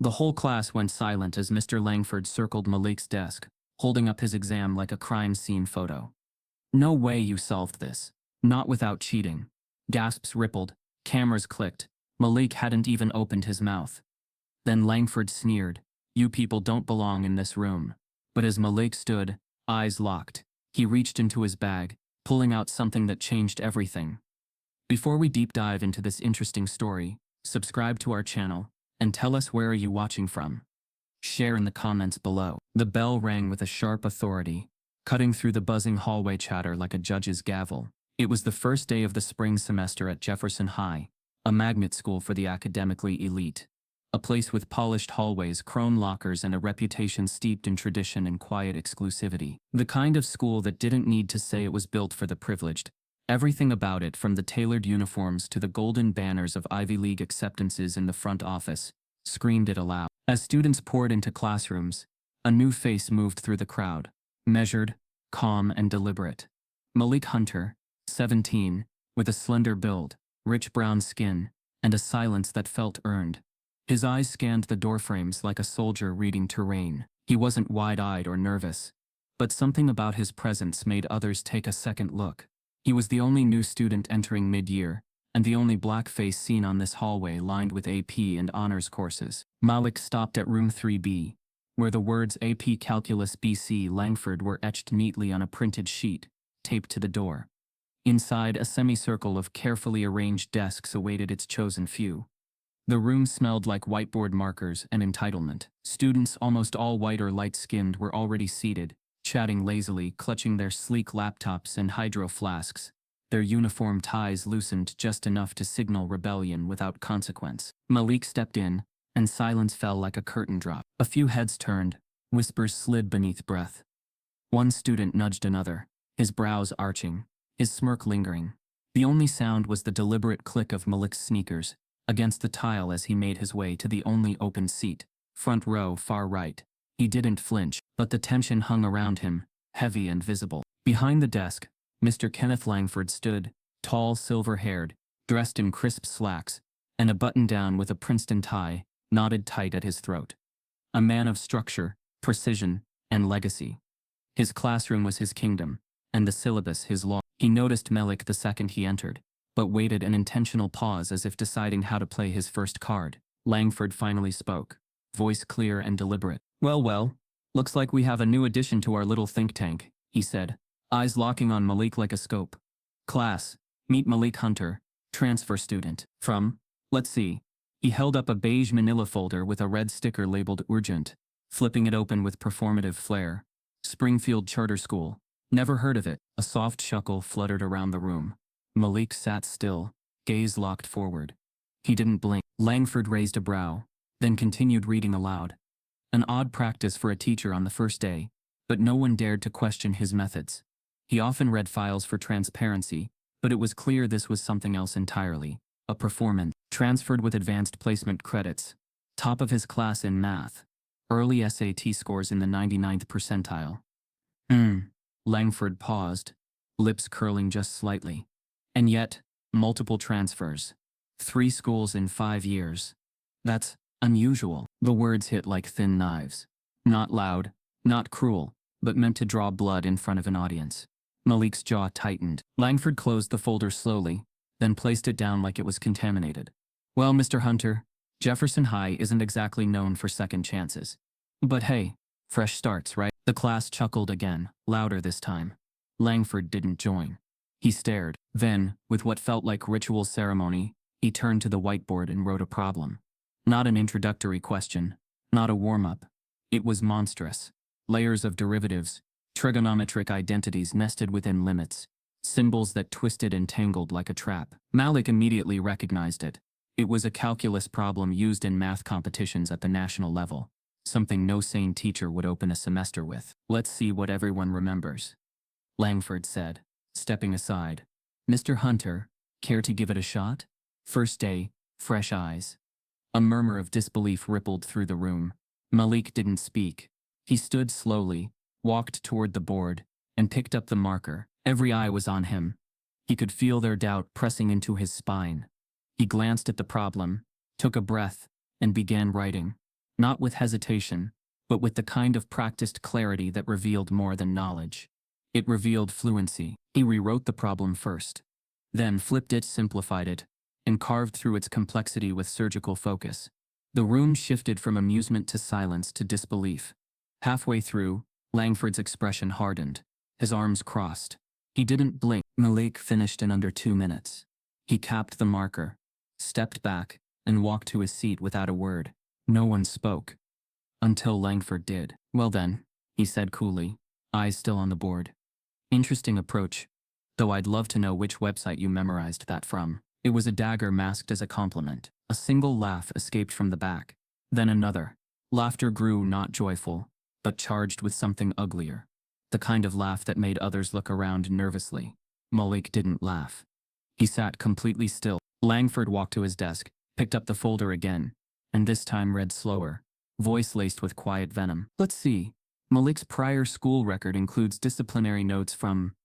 The whole class went silent as Mr. Langford circled Malik's desk, holding up his exam like a crime scene photo. "No way you solved this. Not without cheating." Gasps rippled, cameras clicked. Malik hadn't even opened his mouth. Then Langford sneered, "You people don't belong in this room." But as Malik stood, eyes locked, he reached into his bag, pulling out something that changed everything. Before we deep dive into this interesting story, subscribe to our channel, and tell us where are you watching from. Share in the comments below. The bell rang with a sharp authority, cutting through the buzzing hallway chatter like a judge's gavel. It was the first day of the spring semester at Jefferson High, a magnet school for the academically elite. A place with polished hallways, chrome lockers, and a reputation steeped in tradition and quiet exclusivity. The kind of school that didn't need to say it was built for the privileged. Everything about it, from the tailored uniforms to the golden banners of Ivy League acceptances in the front office, screamed it aloud. As students poured into classrooms, a new face moved through the crowd, measured, calm, and deliberate. Malik Hunter, 17, with a slender build, rich brown skin, and a silence that felt earned. His eyes scanned the doorframes like a soldier reading terrain. He wasn't wide-eyed or nervous, but something about his presence made others take a second look. He was the only new student entering mid-year, and the only black face seen on this hallway lined with AP and honors courses. Malik stopped at room 3B, where the words AP Calculus BC Langford were etched neatly on a printed sheet, taped to the door. Inside, a semicircle of carefully arranged desks awaited its chosen few. The room smelled like whiteboard markers and entitlement. Students, almost all white or light-skinned, were already seated, chatting lazily, clutching their sleek laptops and hydro flasks, their uniform ties loosened just enough to signal rebellion without consequence. Malik stepped in, and silence fell like a curtain drop. A few heads turned, whispers slid beneath breath. One student nudged another, his brows arching, his smirk lingering. The only sound was the deliberate click of Malik's sneakers against the tile as he made his way to the only open seat, front row, far right. He didn't flinch, but the tension hung around him, heavy and visible. Behind the desk, Mr. Kenneth Langford stood, tall, silver-haired, dressed in crisp slacks, and a button-down with a Princeton tie, knotted tight at his throat. A man of structure, precision, and legacy. His classroom was his kingdom, and the syllabus his law. He noticed Malik the second he entered, but waited an intentional pause as if deciding how to play his first card. Langford finally spoke, voice clear and deliberate. Well, looks like we have a new addition to our little think tank," he said, eyes locking on Malik like a scope. "Class, meet Malik Hunter, transfer student, from, let's see." He held up a beige manila folder with a red sticker labeled urgent, flipping it open with performative flair. "Springfield Charter School. Never heard of it." A soft chuckle fluttered around the room. Malik sat still, gaze locked forward. He didn't blink. Langford raised a brow, then continued reading aloud. An odd practice for a teacher on the first day, but no one dared to question his methods. He often read files for transparency, but it was clear this was something else entirely. A performance, transferred with advanced placement credits, top of his class in math, early SAT scores in the 99th percentile. Langford paused, lips curling just slightly. And yet, multiple transfers. 3 schools in 5 years. That's unusual. The words hit like thin knives. Not loud, not cruel, but meant to draw blood in front of an audience. Malik's jaw tightened. Langford closed the folder slowly, then placed it down like it was contaminated. "Well, Mr. Hunter, Jefferson High isn't exactly known for second chances. But hey, fresh starts, right?" The class chuckled again, louder this time. Langford didn't join. He stared. Then, with what felt like ritual ceremony, he turned to the whiteboard and wrote a problem. Not an introductory question, not a warm-up. It was monstrous. Layers of derivatives, trigonometric identities nested within limits, symbols that twisted and tangled like a trap. Malik immediately recognized it. It was a calculus problem used in math competitions at the national level, something no sane teacher would open a semester with. "Let's see what everyone remembers," Langford said, stepping aside. "Mr. Hunter, care to give it a shot?" First day, fresh eyes. A murmur of disbelief rippled through the room. Malik didn't speak. He stood slowly, walked toward the board, and picked up the marker. Every eye was on him. He could feel their doubt pressing into his spine. He glanced at the problem, took a breath, and began writing. Not with hesitation, but with the kind of practiced clarity that revealed more than knowledge. It revealed fluency. He rewrote the problem first, then flipped it, simplified it, and carved through its complexity with surgical focus. The room shifted from amusement to silence to disbelief. Halfway through, Langford's expression hardened. His arms crossed. He didn't blink. Malik finished in under 2 minutes. He capped the marker, stepped back, and walked to his seat without a word. No one spoke. Until Langford did. "Well then," he said coolly, eyes still on the board. "Interesting approach. Though I'd love to know which website you memorized that from." It was a dagger masked as a compliment. A single laugh escaped from the back. Then another. Laughter grew, not joyful, but charged with something uglier. The kind of laugh that made others look around nervously. Malik didn't laugh. He sat completely still. Langford walked to his desk, picked up the folder again, and this time read slower, voice laced with quiet venom. "Let's see. Malik's prior school record includes disciplinary notes from...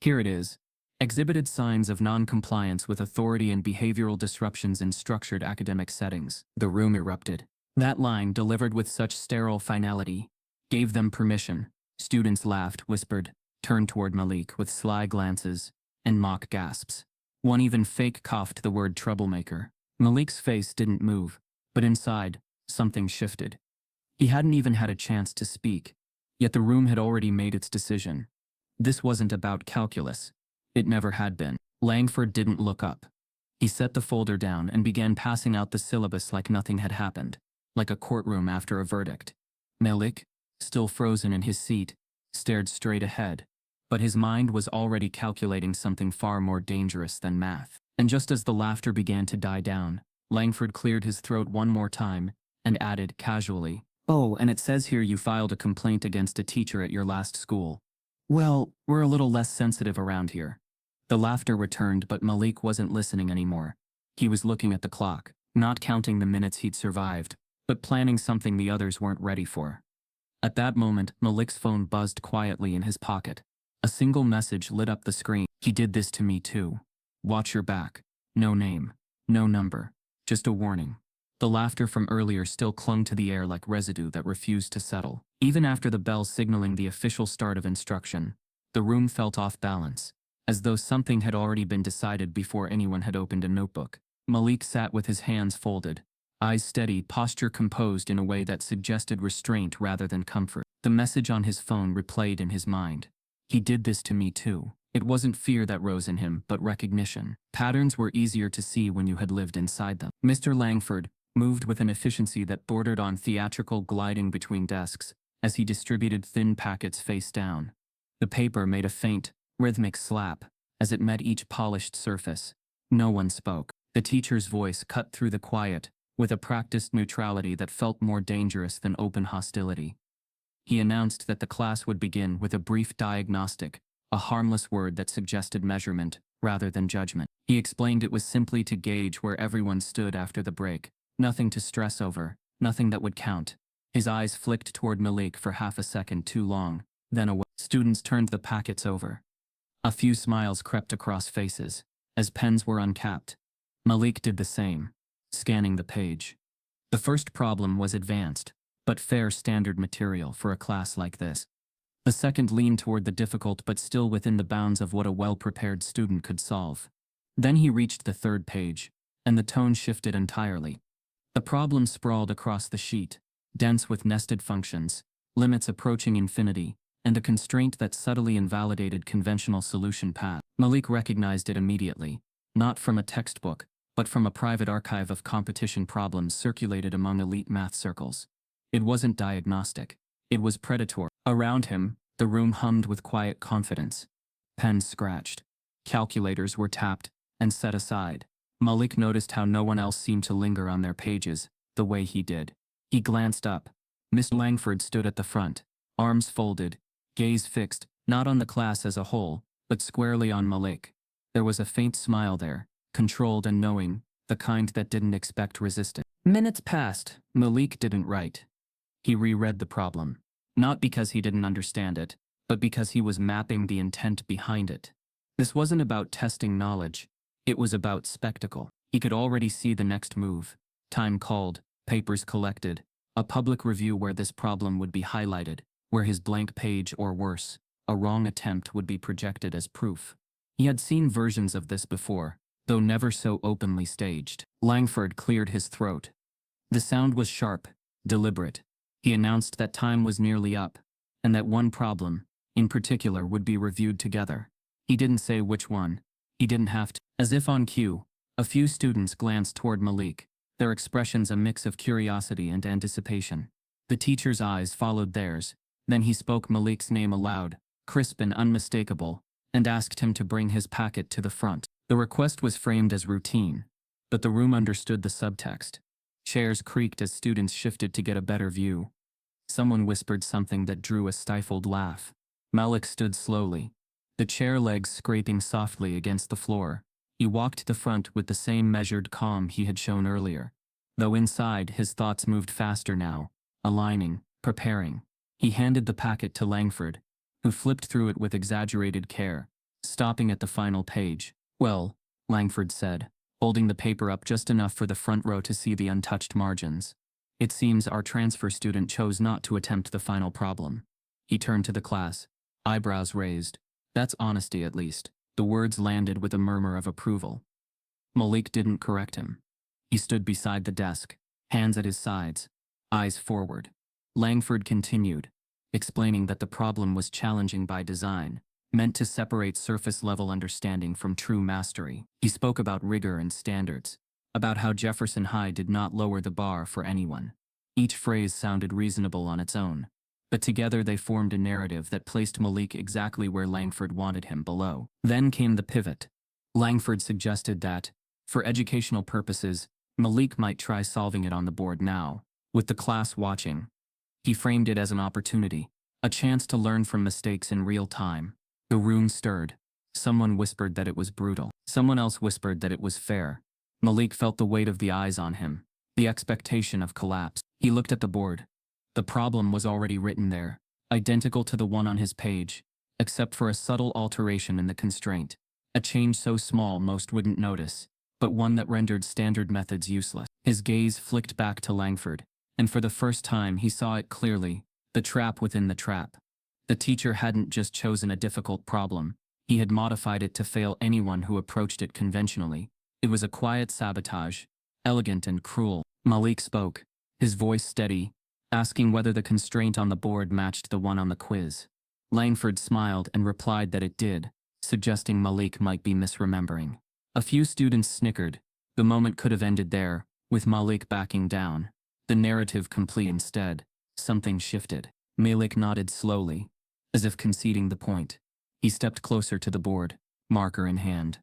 Here it is. Exhibited signs of non-compliance with authority and behavioral disruptions in structured academic settings." The room erupted. That line, delivered with such sterile finality, gave them permission. Students laughed, whispered, turned toward Malik with sly glances and mock gasps. One even fake coughed the word troublemaker. Malik's face didn't move, but inside, something shifted. He hadn't even had a chance to speak, yet the room had already made its decision. This wasn't about calculus. It never had been. Langford didn't look up. He set the folder down and began passing out the syllabus like nothing had happened, like a courtroom after a verdict. Malik, still frozen in his seat, stared straight ahead, but his mind was already calculating something far more dangerous than math. And just as the laughter began to die down, Langford cleared his throat one more time and added casually, "Oh, and it says here you filed a complaint against a teacher at your last school. Well, we're a little less sensitive around here." The laughter returned, but Malik wasn't listening anymore. He was looking at the clock, not counting the minutes he'd survived, but planning something the others weren't ready for. At that moment, Malik's phone buzzed quietly in his pocket. A single message lit up the screen. "He did this to me too. Watch your back." No name, no number, just a warning. The laughter from earlier still clung to the air like residue that refused to settle. Even after the bell signaling the official start of instruction, the room felt off balance, as though something had already been decided before anyone had opened a notebook. Malik sat with his hands folded, eyes steady, posture composed in a way that suggested restraint rather than comfort. The message on his phone replayed in his mind. He did this to me too. It wasn't fear that rose in him, but recognition. Patterns were easier to see when you had lived inside them. Mr. Langford moved with an efficiency that bordered on theatrical gliding between desks as he distributed thin packets face down. The paper made a faint, rhythmic slap as it met each polished surface. No one spoke. The teacher's voice cut through the quiet with a practiced neutrality that felt more dangerous than open hostility. He announced that the class would begin with a brief diagnostic, a harmless word that suggested measurement rather than judgment. He explained it was simply to gauge where everyone stood after the break. Nothing to stress over, nothing that would count. His eyes flicked toward Malik for half a second too long, then away. Students turned the packets over. A few smiles crept across faces, as pens were uncapped. Malik did the same, scanning the page. The first problem was advanced, but fair standard material for a class like this. The second leaned toward the difficult but still within the bounds of what a well-prepared student could solve. Then he reached the third page, and the tone shifted entirely. The problem sprawled across the sheet, dense with nested functions, limits approaching infinity, and a constraint that subtly invalidated conventional solution paths. Malik recognized it immediately, not from a textbook, but from a private archive of competition problems circulated among elite math circles. It wasn't diagnostic. It was predatory. Around him, the room hummed with quiet confidence. Pens scratched. Calculators were tapped and set aside. Malik noticed how no one else seemed to linger on their pages the way he did. He glanced up. Miss Langford stood at the front, arms folded, gaze fixed, not on the class as a whole, but squarely on Malik. There was a faint smile there, controlled and knowing, the kind that didn't expect resistance. Minutes passed. Malik didn't write. He reread the problem, not because he didn't understand it, but because he was mapping the intent behind it. This wasn't about testing knowledge. It was about spectacle. He could already see the next move. Time called. papers collected, a public review where this problem would be highlighted, where his blank page or worse, a wrong attempt would be projected as proof. He had seen versions of this before, though never so openly staged. Langford cleared his throat. The sound was sharp, deliberate. He announced that time was nearly up, and that one problem, in particular, would be reviewed together. He didn't say which one. He didn't have to. As if on cue, a few students glanced toward Malik, their expressions a mix of curiosity and anticipation. The teacher's eyes followed theirs. Then he spoke Malik's name aloud, crisp and unmistakable, and asked him to bring his packet to the front. The request was framed as routine, but the room understood the subtext. Chairs creaked as students shifted to get a better view. Someone whispered something that drew a stifled laugh. Malik stood slowly, the chair legs scraping softly against the floor. He walked to the front with the same measured calm he had shown earlier, though inside his thoughts moved faster now, aligning, preparing. He handed the packet to Langford, who flipped through it with exaggerated care, stopping at the final page. "Well," Langford said, holding the paper up just enough for the front row to see the untouched margins. "It seems our transfer student chose not to attempt the final problem." He turned to the class, eyebrows raised. "That's honesty, at least." The words landed with a murmur of approval. Malik didn't correct him. He stood beside the desk, hands at his sides, eyes forward. Langford continued, explaining that the problem was challenging by design, meant to separate surface-level understanding from true mastery. He spoke about rigor and standards, about how Jefferson High did not lower the bar for anyone. Each phrase sounded reasonable on its own, but together they formed a narrative that placed Malik exactly where Langford wanted him, below. Then came the pivot. Langford suggested that, for educational purposes, Malik might try solving it on the board now, with the class watching. He framed it as an opportunity, a chance to learn from mistakes in real time. The room stirred. Someone whispered that it was brutal. Someone else whispered that it was fair. Malik felt the weight of the eyes on him, the expectation of collapse. He looked at the board. The problem was already written there, identical to the one on his page, except for a subtle alteration in the constraint, a change so small most wouldn't notice, but one that rendered standard methods useless. His gaze flicked back to Langford, and for the first time he saw it clearly, the trap within the trap. The teacher hadn't just chosen a difficult problem, he had modified it to fail anyone who approached it conventionally. It was a quiet sabotage, elegant and cruel. Malik spoke, his voice steady, asking whether the constraint on the board matched the one on the quiz. Langford smiled and replied that it did, suggesting Malik might be misremembering. A few students snickered. The moment could have ended there, with Malik backing down. The narrative complete. Instead, something shifted. Malik nodded slowly, as if conceding the point. He stepped closer to the board, marker in hand.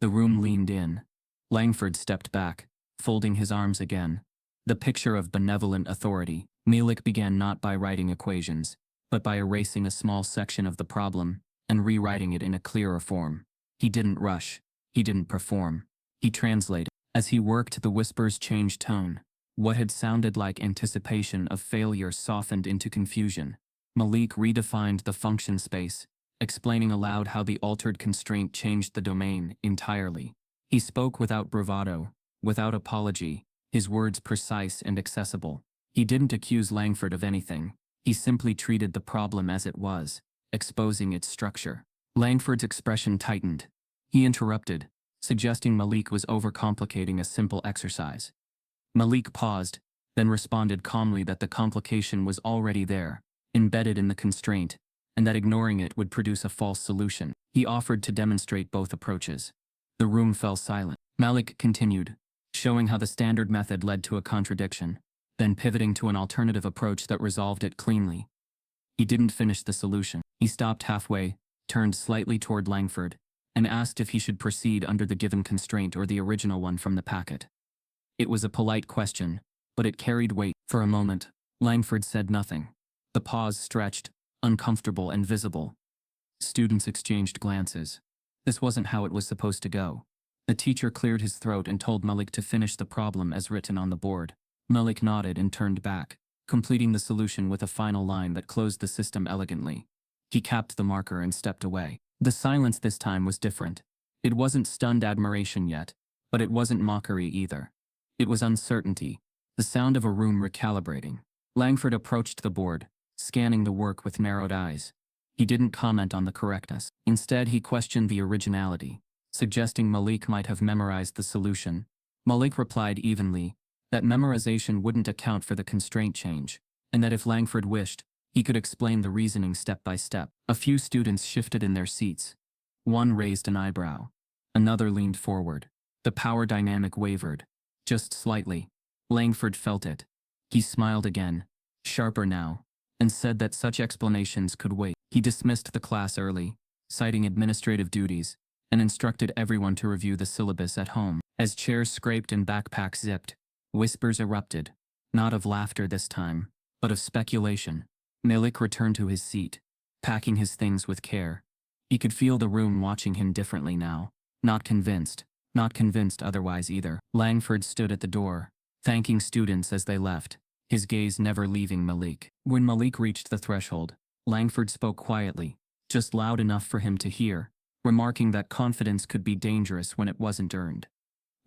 The room leaned in. Langford stepped back, folding his arms again. The picture of benevolent authority. Malik began not by writing equations, but by erasing a small section of the problem and rewriting it in a clearer form. He didn't rush. He didn't perform. He translated. As he worked, the whispers changed tone. What had sounded like anticipation of failure softened into confusion. Malik redefined the function space, explaining aloud how the altered constraint changed the domain entirely. He spoke without bravado, without apology, his words precise and accessible. He didn't accuse Langford of anything. He simply treated the problem as it was, exposing its structure. Langford's expression tightened. He interrupted, suggesting Malik was overcomplicating a simple exercise. Malik paused, then responded calmly that the complication was already there, embedded in the constraint, and that ignoring it would produce a false solution. He offered to demonstrate both approaches. The room fell silent. Malik continued, showing how the standard method led to a contradiction, then pivoting to an alternative approach that resolved it cleanly. He didn't finish the solution. He stopped halfway, turned slightly toward Langford, and asked if he should proceed under the given constraint or the original one from the packet. It was a polite question, but it carried weight. For a moment, Langford said nothing. The pause stretched, uncomfortable and visible. Students exchanged glances. This wasn't how it was supposed to go. The teacher cleared his throat and told Malik to finish the problem as written on the board. Malik nodded and turned back, completing the solution with a final line that closed the system elegantly. He capped the marker and stepped away. The silence this time was different. It wasn't stunned admiration yet, but it wasn't mockery either. It was uncertainty, The sound of a room recalibrating. Langford approached the board, scanning the work with narrowed eyes. He didn't comment on the correctness. Instead, he questioned the originality, suggesting Malik might have memorized the solution. Malik replied evenly that memorization wouldn't account for the constraint change, and that if Langford wished, he could explain the reasoning step by step. A few students shifted in their seats. One raised an eyebrow. Another leaned forward. The power dynamic wavered. Just slightly. Langford felt it. He smiled again, sharper now, and said that such explanations could wait. He dismissed the class early, citing administrative duties, and instructed everyone to review the syllabus at home. As chairs scraped and backpacks zipped, whispers erupted, not of laughter this time, but of speculation. Malik returned to his seat, packing his things with care. He could feel the room watching him differently now. Not convinced otherwise either. Langford stood at the door, thanking students as they left, his gaze never leaving Malik. When Malik reached the threshold, Langford spoke quietly, just loud enough for him to hear, remarking that confidence could be dangerous when it wasn't earned.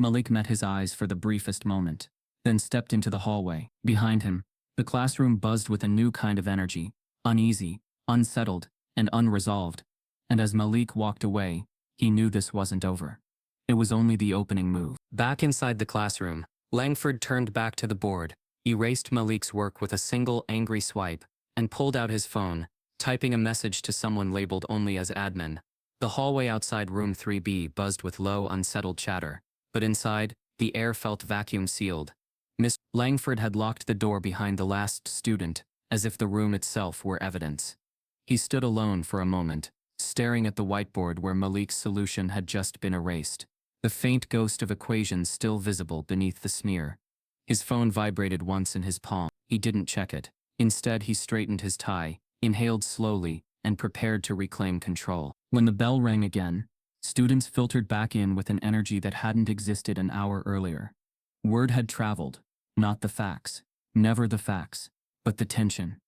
Malik met his eyes for the briefest moment, then stepped into the hallway. Behind him, the classroom buzzed with a new kind of energy, uneasy, unsettled, and unresolved. And as Malik walked away, he knew this wasn't over. It was only the opening move. Back inside the classroom, Langford turned back to the board, erased Malik's work with a single angry swipe, and pulled out his phone, typing a message to someone labeled only as admin. The hallway outside room 3B buzzed with low, unsettled chatter, but inside, the air felt vacuum-sealed. Miss Langford had locked the door behind the last student, as if the room itself were evidence. He stood alone for a moment, staring at the whiteboard where Malik's solution had just been erased, the faint ghost of equations still visible beneath the smear. His phone vibrated once in his palm. He didn't check it. Instead, he straightened his tie, inhaled slowly, and prepared to reclaim control. When the bell rang again, students filtered back in with an energy that hadn't existed an hour earlier. Word had traveled, not the facts, never the facts, but the tension.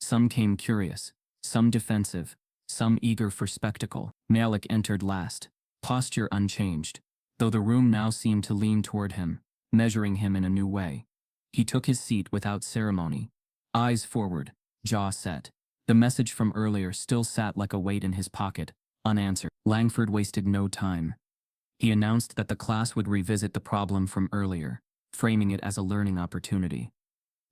Some came curious, some defensive, some eager for spectacle. Malik entered last, posture unchanged, though the room now seemed to lean toward him, measuring him in a new way. He took his seat without ceremony, eyes forward, jaw set. The message from earlier still sat like a weight in his pocket, unanswered. Langford wasted no time. He announced that the class would revisit the problem from earlier, framing it as a learning opportunity.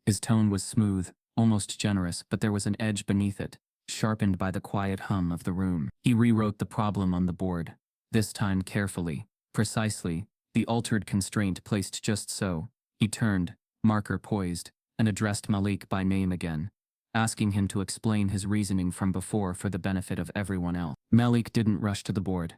His tone was smooth, almost generous, but there was an edge beneath it, sharpened by the quiet hum of the room. He rewrote the problem on the board, this time carefully, precisely, the altered constraint placed just so. He turned, marker poised, and addressed Malik by name again, asking him to explain his reasoning from before for the benefit of everyone else. Malik didn't rush to the board.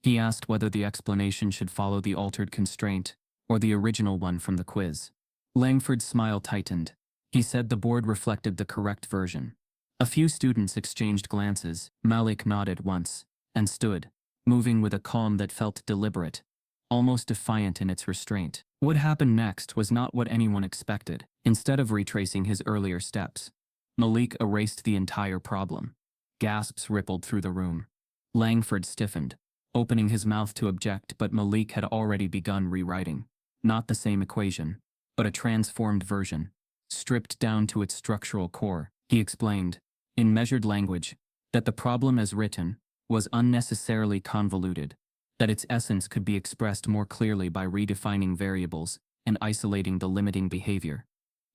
He asked whether the explanation should follow the altered constraint, or the original one from the quiz. Langford's smile tightened. He said the board reflected the correct version. A few students exchanged glances. Malik nodded once, and stood, moving with a calm that felt deliberate, almost defiant in its restraint. What happened next was not what anyone expected. Instead of retracing his earlier steps, Malik erased the entire problem. Gasps rippled through the room. Langford stiffened, opening his mouth to object, but Malik had already begun rewriting. Not the same equation, but a transformed version, stripped down to its structural core. He explained, in measured language, that the problem as written was unnecessarily convoluted, that its essence could be expressed more clearly by redefining variables and isolating the limiting behavior.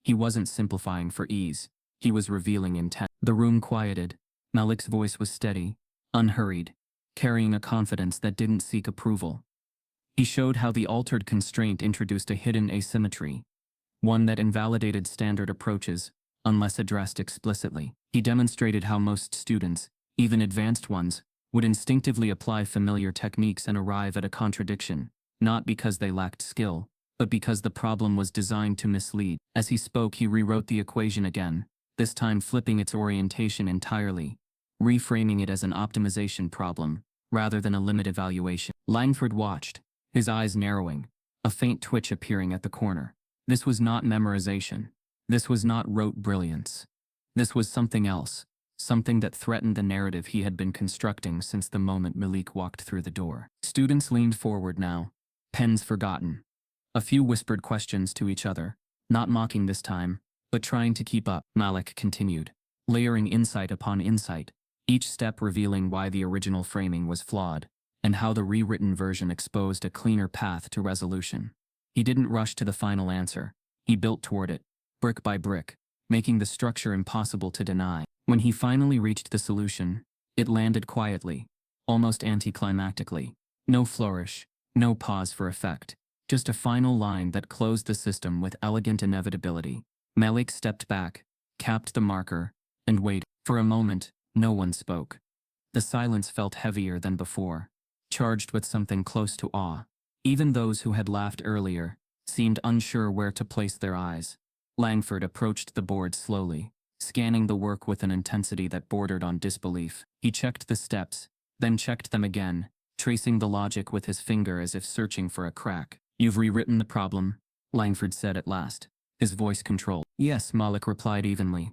He wasn't simplifying for ease, he was revealing intent. The room quieted. Malik's voice was steady, unhurried, carrying a confidence that didn't seek approval. He showed how the altered constraint introduced a hidden asymmetry, one that invalidated standard approaches, unless addressed explicitly. He demonstrated how most students, even advanced ones, would instinctively apply familiar techniques and arrive at a contradiction, not because they lacked skill, but because the problem was designed to mislead. As he spoke, he rewrote the equation again, this time flipping its orientation entirely, reframing it as an optimization problem, rather than a limit evaluation. Langford watched, his eyes narrowing, a faint twitch appearing at the corner. This was not memorization. This was not rote brilliance. This was something else, something that threatened the narrative he had been constructing since the moment Malik walked through the door. Students leaned forward now, pens forgotten. A few whispered questions to each other, Not mocking this time, but trying to keep up, Malik continued, layering insight upon insight, each step revealing why the original framing was flawed, and how the rewritten version exposed a cleaner path to resolution. He didn't rush to the final answer. He built toward it, brick by brick, making the structure impossible to deny. When he finally reached the solution, it landed quietly, almost anticlimactically. No flourish, no pause for effect, just a final line that closed the system with elegant inevitability. Malik stepped back, capped the marker, and waited. For a moment, no one spoke. The silence felt heavier than before, charged with something close to awe. Even those who had laughed earlier seemed unsure where to place their eyes. Langford approached the board slowly, scanning the work with an intensity that bordered on disbelief. He checked the steps, then checked them again, tracing the logic with his finger as if searching for a crack. "You've rewritten the problem," Langford said at last, his voice controlled. "Yes," Malik replied evenly.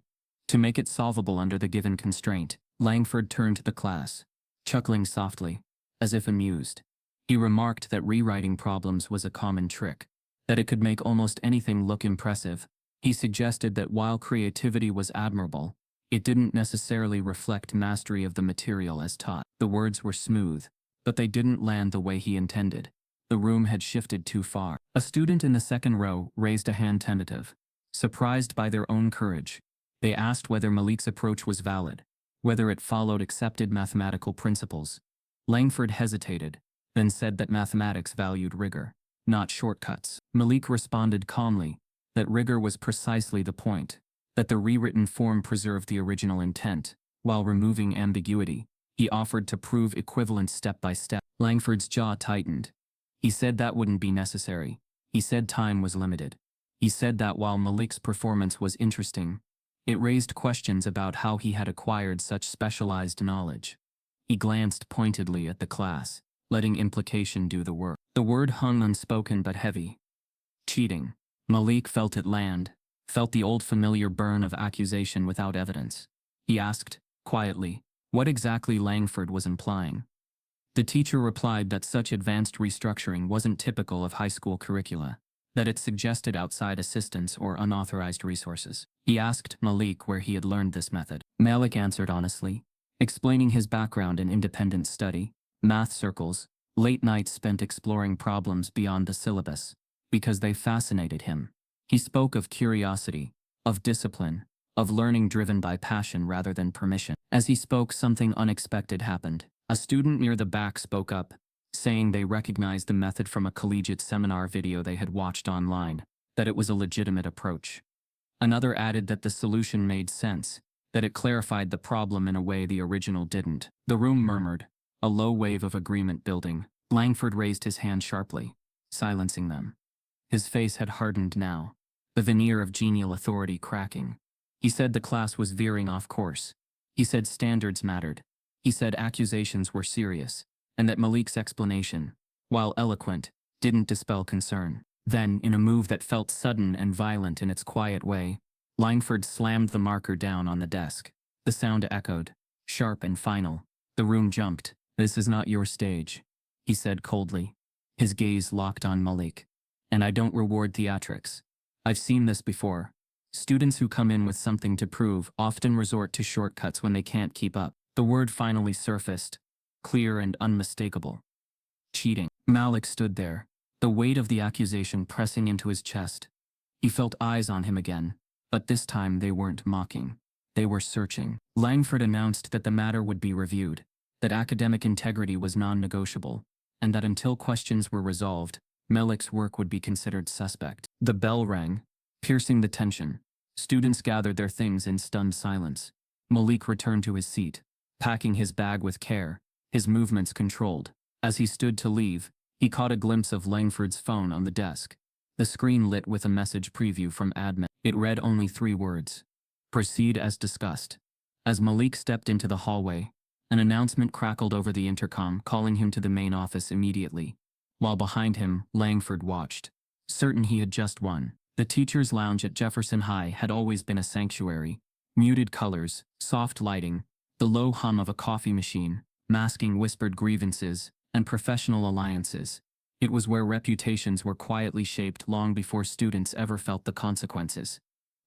"To make it solvable under the given constraint." Langford turned to the class, chuckling softly, as if amused. He remarked that rewriting problems was a common trick, that it could make almost anything look impressive. He suggested that while creativity was admirable, it didn't necessarily reflect mastery of the material as taught. The words were smooth, but they didn't land the way he intended. The room had shifted too far. A student in the second row raised a hand tentative, surprised by their own courage. They asked whether Malik's approach was valid, whether it followed accepted mathematical principles. Langford hesitated, then said that mathematics valued rigor, not shortcuts. Malik responded calmly that rigor was precisely the point, that the rewritten form preserved the original intent, while removing ambiguity. He offered to prove equivalence step by step. Langford's jaw tightened. He said that wouldn't be necessary. He said time was limited. He said that while Malik's performance was interesting, it raised questions about how he had acquired such specialized knowledge. He glanced pointedly at the class, letting implication do the work. The word hung unspoken but heavy. Cheating. Malik felt it land, felt the old familiar burn of accusation without evidence. He asked, quietly, what exactly Langford was implying. The teacher replied that such advanced restructuring wasn't typical of high school curricula, that it suggested outside assistance or unauthorized resources. He asked Malik where he had learned this method. Malik answered honestly, explaining his background in independent study, math circles, late nights spent exploring problems beyond the syllabus, because they fascinated him. He spoke of curiosity, of discipline, of learning driven by passion rather than permission. As he spoke, something unexpected happened. A student near the back spoke up, saying they recognized the method from a collegiate seminar video they had watched online, that it was a legitimate approach. Another added that the solution made sense, that it clarified the problem in a way the original didn't. The room murmured, a low wave of agreement building. Langford raised his hand sharply, silencing them. His face had hardened now, the veneer of genial authority cracking. He said the class was veering off course. He said standards mattered. He said accusations were serious, and that Malik's explanation, while eloquent, didn't dispel concern. Then, in a move that felt sudden and violent in its quiet way, Langford slammed the marker down on the desk. The sound echoed, sharp and final. The room jumped. "This is not your stage," he said coldly. His gaze locked on Malik. "And I don't reward theatrics. I've seen this before. Students who come in with something to prove often resort to shortcuts when they can't keep up." The word finally surfaced, clear and unmistakable. Cheating. Malik stood there, the weight of the accusation pressing into his chest. He felt eyes on him again, but this time they weren't mocking. They were searching. Langford announced that the matter would be reviewed, that academic integrity was non-negotiable, and that until questions were resolved, Malik's work would be considered suspect. The bell rang, piercing the tension. Students gathered their things in stunned silence. Malik returned to his seat, packing his bag with care, his movements controlled. As he stood to leave, he caught a glimpse of Langford's phone on the desk. The screen lit with a message preview from admin. It read only 3 words. "Proceed as discussed." As Malik stepped into the hallway, an announcement crackled over the intercom calling him to the main office immediately, while behind him, Langford watched, certain he had just won. The teacher's lounge at Jefferson High had always been a sanctuary. Muted colors, soft lighting, the low hum of a coffee machine, masking whispered grievances and professional alliances. It was where reputations were quietly shaped long before students ever felt the consequences.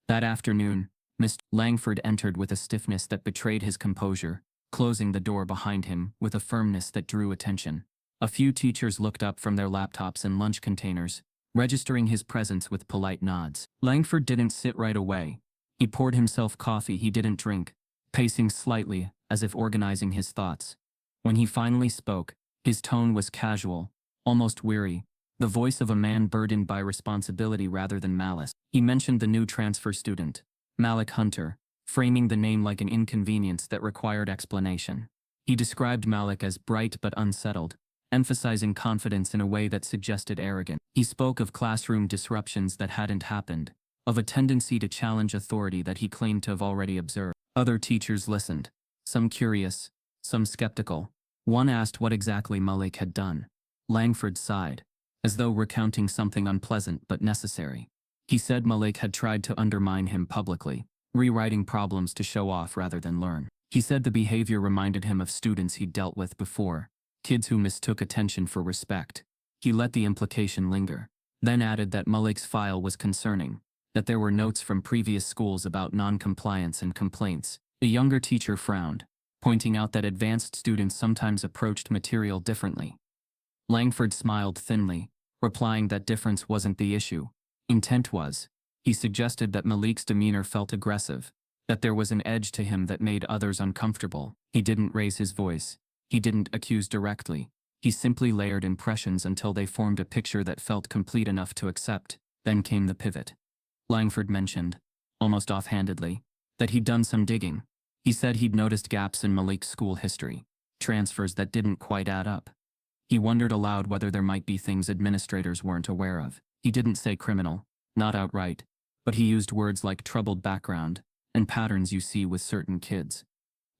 That afternoon, Mr. Langford entered with a stiffness that betrayed his composure, closing the door behind him with a firmness that drew attention. A few teachers looked up from their laptops and lunch containers, registering his presence with polite nods. Langford didn't sit right away. He poured himself coffee he didn't drink, pacing slightly, as if organizing his thoughts. When he finally spoke, his tone was casual, almost weary, the voice of a man burdened by responsibility rather than malice. He mentioned the new transfer student, Malik Hunter, framing the name like an inconvenience that required explanation. He described Malik as bright but unsettled, emphasizing confidence in a way that suggested arrogance. He spoke of classroom disruptions that hadn't happened, of a tendency to challenge authority that he claimed to have already observed. Other teachers listened, some curious, some skeptical. One asked what exactly Malik had done. Langford sighed, as though recounting something unpleasant but necessary. He said Malik had tried to undermine him publicly, rewriting problems to show off rather than learn. He said the behavior reminded him of students he'd dealt with before, kids who mistook attention for respect. He let the implication linger, then added that Malik's file was concerning, that there were notes from previous schools about non-compliance and complaints. The younger teacher frowned, pointing out that advanced students sometimes approached material differently. Langford smiled thinly, replying that difference wasn't the issue. Intent was. He suggested that Malik's demeanor felt aggressive, that there was an edge to him that made others uncomfortable. He didn't raise his voice. He didn't accuse directly. He simply layered impressions until they formed a picture that felt complete enough to accept. Then came the pivot. Langford mentioned, almost offhandedly, that he'd done some digging. He said he'd noticed gaps in Malik's school history, transfers that didn't quite add up. He wondered aloud whether there might be things administrators weren't aware of. He didn't say criminal, not outright, but he used words like troubled background and patterns you see with certain kids.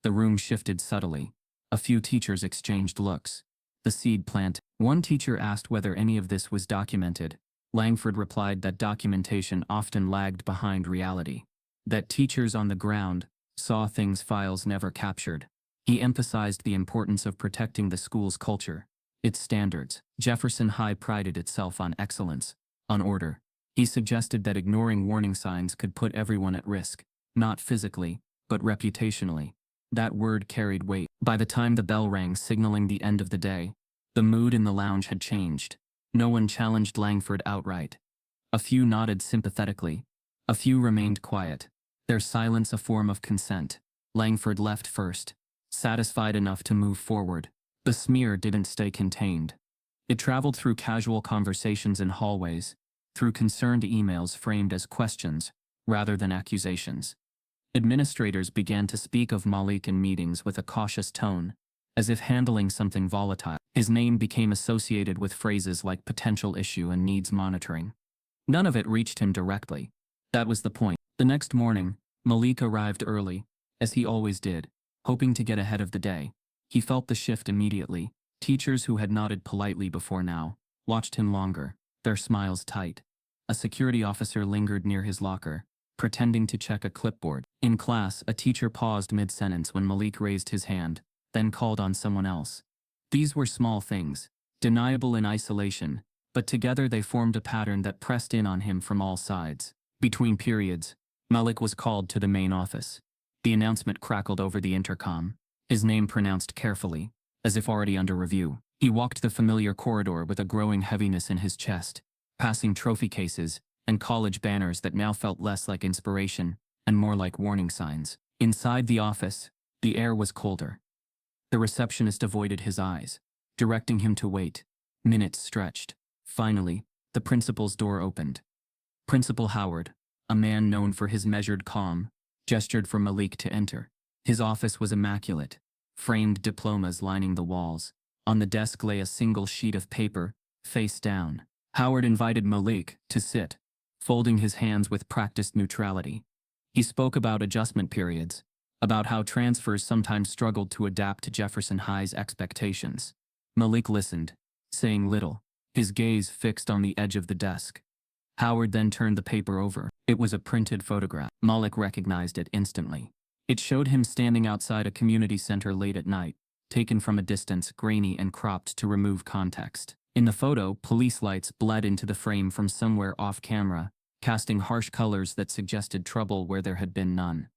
The room shifted subtly. A few teachers exchanged looks. The seed plant. One teacher asked whether any of this was documented. Langford replied that documentation often lagged behind reality, that teachers on the ground saw things files never captured. He emphasized the importance of protecting the school's culture, its standards. Jefferson High prided itself on excellence, on order. He suggested that ignoring warning signs could put everyone at risk, not physically, but reputationally. That word carried weight. By the time the bell rang signaling the end of the day, the mood in the lounge had changed. No one challenged Langford outright. A few nodded sympathetically. A few remained quiet, their silence a form of consent. Langford left first, satisfied enough to move forward. The smear didn't stay contained. It traveled through casual conversations in hallways, through concerned emails framed as questions, rather than accusations. Administrators began to speak of Malik in meetings with a cautious tone, as if handling something volatile. His name became associated with phrases like potential issue and needs monitoring. None of it reached him directly. That was the point. The next morning, Malik arrived early, as he always did, hoping to get ahead of the day. He felt the shift immediately. Teachers who had nodded politely before now watched him longer, their smiles tight. A security officer lingered near his locker, pretending to check a clipboard. In class, a teacher paused mid-sentence when Malik raised his hand, then called on someone else. These were small things, deniable in isolation, but together they formed a pattern that pressed in on him from all sides. Between periods, Malik was called to the main office. The announcement crackled over the intercom, his name pronounced carefully, as if already under review. He walked the familiar corridor with a growing heaviness in his chest, passing trophy cases and college banners that now felt less like inspiration and more like warning signs. Inside the office, the air was colder. The receptionist avoided his eyes, directing him to wait. Minutes stretched. Finally, the principal's door opened. Principal Howard, a man known for his measured calm, gestured for Malik to enter. His office was immaculate, framed diplomas lining the walls. On the desk lay a single sheet of paper, face down. Howard invited Malik to sit, folding his hands with practiced neutrality. He spoke about adjustment periods, about how transfers sometimes struggled to adapt to Jefferson High's expectations. Malik listened, saying little, his gaze fixed on the edge of the desk. Howard then turned the paper over. It was a printed photograph. Malik recognized it instantly. It showed him standing outside a community center late at night, taken from a distance, grainy and cropped to remove context. In the photo, police lights bled into the frame from somewhere off camera, casting harsh colors that suggested trouble where there had been none.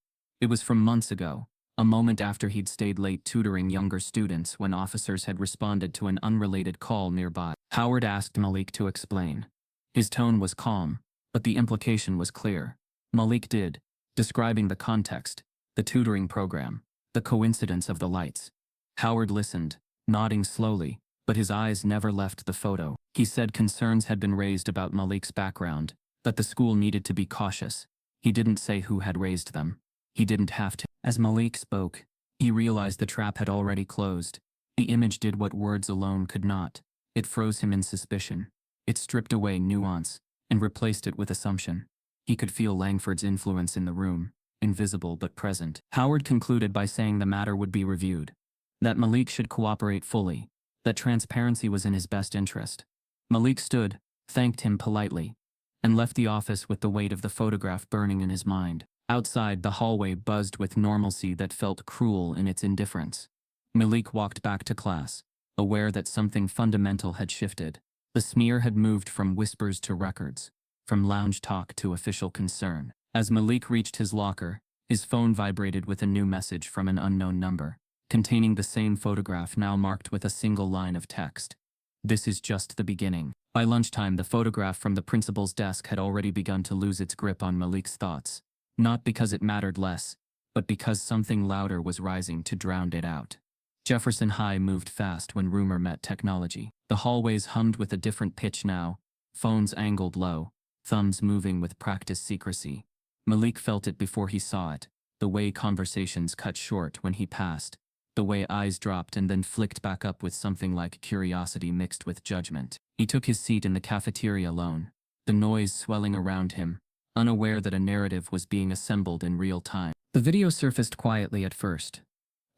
It was from months ago, a moment after he'd stayed late tutoring younger students when officers had responded to an unrelated call nearby. Howard asked Malik to explain. His tone was calm, but the implication was clear. Malik did, describing the context, the tutoring program, the coincidence of the lights. Howard listened, nodding slowly, but his eyes never left the photo. He said concerns had been raised about Malik's background, that the school needed to be cautious. He didn't say who had raised them. He didn't have to. As Malik spoke, he realized the trap had already closed. The image did what words alone could not. It froze him in suspicion. It stripped away nuance and replaced it with assumption. He could feel Langford's influence in the room, invisible but present. Howard concluded by saying the matter would be reviewed, that Malik should cooperate fully, that transparency was in his best interest. Malik stood, thanked him politely, and left the office with the weight of the photograph burning in his mind. Outside, the hallway buzzed with normalcy that felt cruel in its indifference. Malik walked back to class, aware that something fundamental had shifted. The smear had moved from whispers to records, from lounge talk to official concern. As Malik reached his locker, his phone vibrated with a new message from an unknown number, containing the same photograph now marked with a single line of text. This is just the beginning. By lunchtime, the photograph from the principal's desk had already begun to lose its grip on Malik's thoughts, not because it mattered less, but because something louder was rising to drown it out. Jefferson High moved fast when rumor met technology. The hallways hummed with a different pitch now, phones angled low, thumbs moving with practiced secrecy. Malik felt it before he saw it, the way conversations cut short when he passed, the way eyes dropped and then flicked back up with something like curiosity mixed with judgment. He took his seat in the cafeteria alone, the noise swelling around him, unaware that a narrative was being assembled in real time. The video surfaced quietly at first.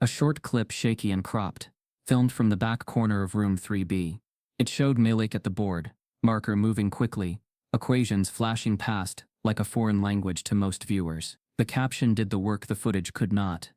A short clip, shaky and cropped, filmed from the back corner of room 3B. It showed Malik at the board, marker moving quickly, equations flashing past like a foreign language to most viewers. The caption did the work the footage could not.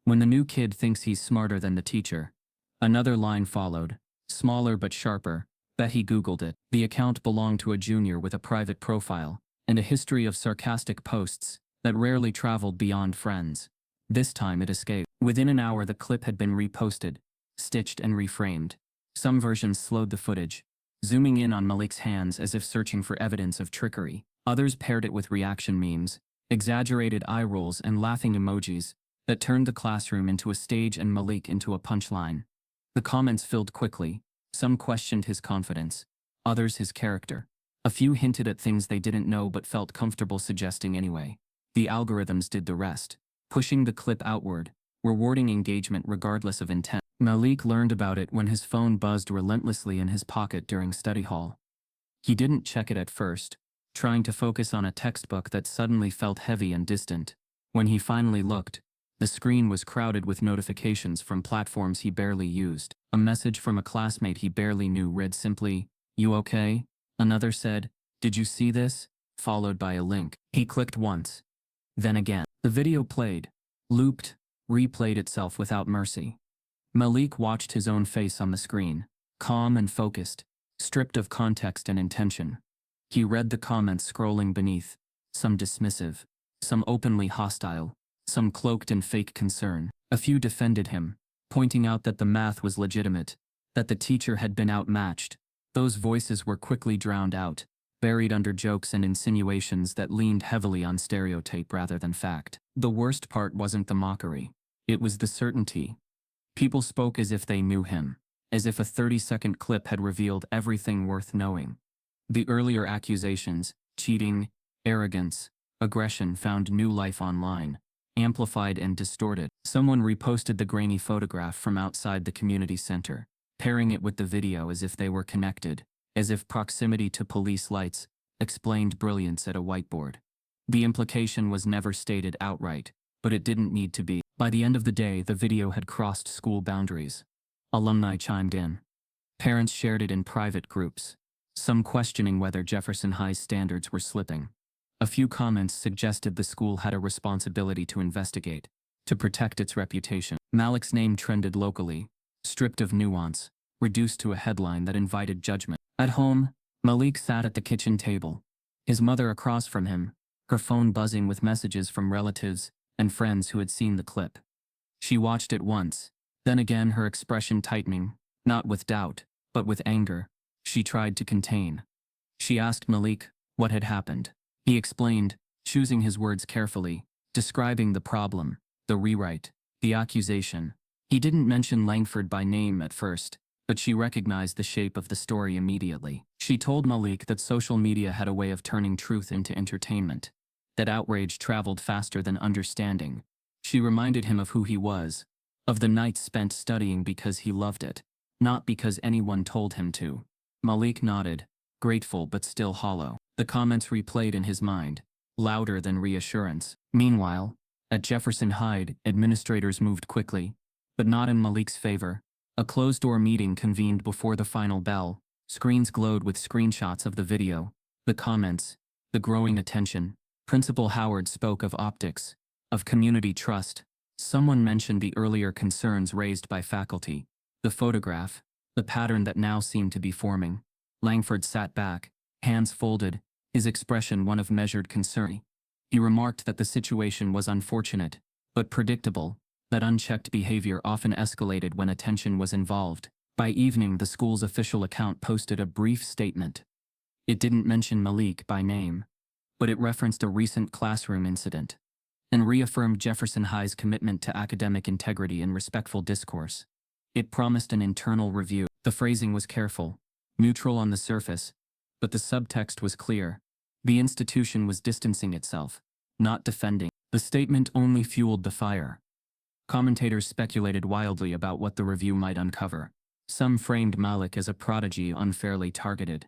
When the new kid thinks he's smarter than the teacher. Another line followed, smaller but sharper. Bet he Googled it. The account belonged to a junior with a private profile and a history of sarcastic posts that rarely traveled beyond friends. This time it escaped. Within an hour, the clip had been reposted, stitched and reframed. Some versions slowed the footage, zooming in on Malik's hands as if searching for evidence of trickery. Others paired it with reaction memes, exaggerated eye rolls and laughing emojis that turned the classroom into a stage and Malik into a punchline. The comments filled quickly. Some questioned his confidence, others his character. A few hinted at things they didn't know but felt comfortable suggesting anyway. The algorithms did the rest, pushing the clip outward, rewarding engagement regardless of intent. Malik learned about it when his phone buzzed relentlessly in his pocket during study hall. He didn't check it at first, trying to focus on a textbook that suddenly felt heavy and distant. When he finally looked, the screen was crowded with notifications from platforms he barely used. A message from a classmate he barely knew read simply, "You okay?" Another said, "Did you see this?" followed by a link. He clicked once, then again. The video played, looped, replayed itself without mercy. Malik watched his own face on the screen, calm and focused, stripped of context and intention. He read the comments scrolling beneath, some dismissive, some openly hostile, some cloaked in fake concern. A few defended him, pointing out that the math was legitimate, that the teacher had been outmatched. Those voices were quickly drowned out, buried under jokes and insinuations that leaned heavily on stereotype rather than fact. The worst part wasn't the mockery. It was the certainty. People spoke as if they knew him, as if a 30-second clip had revealed everything worth knowing. The earlier accusations, cheating, arrogance, aggression found new life online, amplified and distorted. Someone reposted the grainy photograph from outside the community center, pairing it with the video as if they were connected, as if proximity to police lights explained brilliance at a whiteboard. The implication was never stated outright, but it didn't need to be. By the end of the day, the video had crossed school boundaries. Alumni chimed in. Parents shared it in private groups, some questioning whether Jefferson High's standards were slipping. A few comments suggested the school had a responsibility to investigate, to protect its reputation. Malik's name trended locally, stripped of nuance, reduced to a headline that invited judgment. At home, Malik sat at the kitchen table, his mother across from him, her phone buzzing with messages from relatives and friends who had seen the clip. She watched it once, then again, her expression tightening, not with doubt, but with anger. She tried to contain. She asked Malik what had happened. He explained, choosing his words carefully, describing the problem, the rewrite, the accusation. He didn't mention Langford by name at first, but she recognized the shape of the story immediately. She told Malik that social media had a way of turning truth into entertainment, that outrage traveled faster than understanding. She reminded him of who he was, of the nights spent studying because he loved it, not because anyone told him to. Malik nodded, grateful but still hollow. The comments replayed in his mind, louder than reassurance. Meanwhile, at Jefferson Hyde, administrators moved quickly, but not in Malik's favor. A closed-door meeting convened before the final bell. Screens glowed with screenshots of the video, the comments, the growing attention. Principal Howard spoke of optics, of community trust. Someone mentioned the earlier concerns raised by faculty, the photograph, the pattern that now seemed to be forming. Langford sat back, hands folded, his expression one of measured concern. He remarked that the situation was unfortunate, but predictable, that unchecked behavior often escalated when attention was involved. By evening, the school's official account posted a brief statement. It didn't mention Malik by name, but it referenced a recent classroom incident and reaffirmed Jefferson High's commitment to academic integrity and respectful discourse. It promised an internal review. The phrasing was careful, neutral on the surface, but the subtext was clear. The institution was distancing itself, not defending. The statement only fueled the fire. Commentators speculated wildly about what the review might uncover. Some framed Malik as a prodigy unfairly targeted.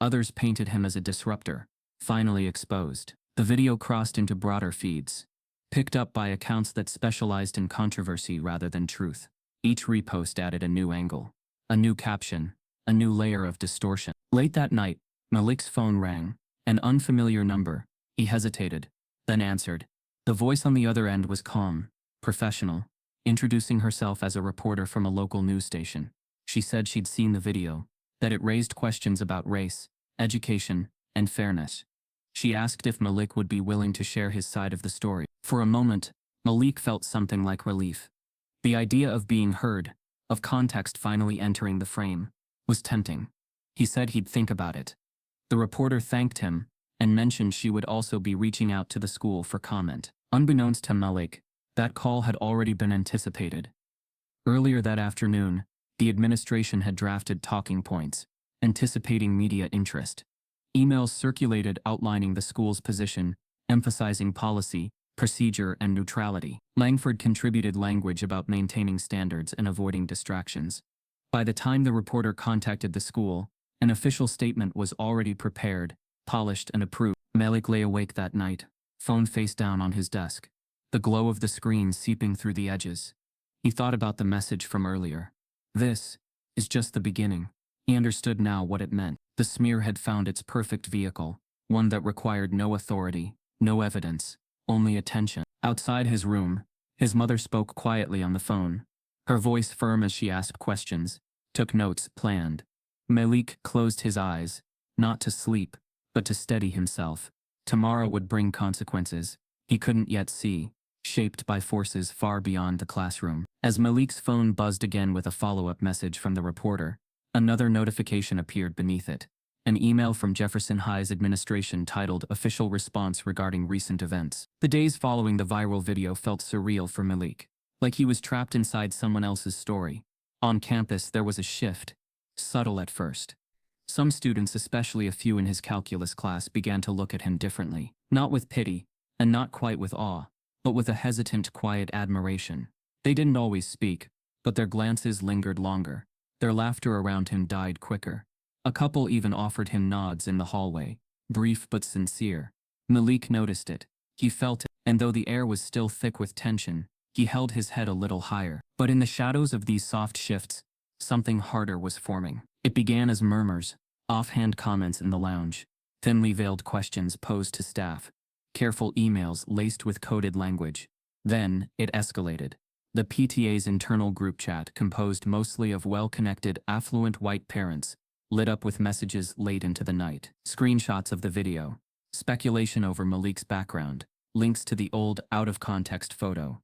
Others painted him as a disruptor, finally exposed. The video crossed into broader feeds, picked up by accounts that specialized in controversy rather than truth. Each repost added a new angle, a new caption, a new layer of distortion. Late that night, Malik's phone rang, an unfamiliar number. He hesitated, then answered. The voice on the other end was calm, professional, introducing herself as a reporter from a local news station. She said she'd seen the video, that it raised questions about race, education, and fairness. She asked if Malik would be willing to share his side of the story. For a moment, Malik felt something like relief. The idea of being heard, of context finally entering the frame, was tempting. He said he'd think about it. The reporter thanked him and mentioned she would also be reaching out to the school for comment. Unbeknownst to Malik, that call had already been anticipated. Earlier that afternoon, the administration had drafted talking points, anticipating media interest. Emails circulated outlining the school's position, emphasizing policy, procedure, and neutrality. Langford contributed language about maintaining standards and avoiding distractions. By the time the reporter contacted the school, an official statement was already prepared, polished, and approved. Malik lay awake that night, phone face down on his desk, the glow of the screen seeping through the edges. He thought about the message from earlier. This is just the beginning. He understood now what it meant. The smear had found its perfect vehicle, one that required no authority, no evidence, only attention. Outside his room, his mother spoke quietly on the phone, her voice firm as she asked questions, took notes, planned. Malik closed his eyes, not to sleep, but to steady himself. Tomorrow would bring consequences he couldn't yet see, shaped by forces far beyond the classroom. As Malik's phone buzzed again with a follow-up message from the reporter, another notification appeared beneath it. An email from Jefferson High's administration titled Official Response Regarding Recent Events. The days following the viral video felt surreal for Malik, like he was trapped inside someone else's story. On campus, there was a shift, subtle at first. Some students, especially a few in his calculus class, began to look at him differently, not with pity, and not quite with awe, but with a hesitant, quiet admiration. They didn't always speak, but their glances lingered longer. Their laughter around him died quicker. A couple even offered him nods in the hallway, brief but sincere. Malik noticed it. He felt it, and though the air was still thick with tension, he held his head a little higher. But in the shadows of these soft shifts, something harder was forming. It began as murmurs, offhand comments in the lounge, thinly veiled questions posed to staff, careful emails laced with coded language. Then, it escalated. The PTA's internal group chat, composed mostly of well-connected, affluent white parents, lit up with messages late into the night. Screenshots of the video, speculation over Malik's background, links to the old, out-of-context photo.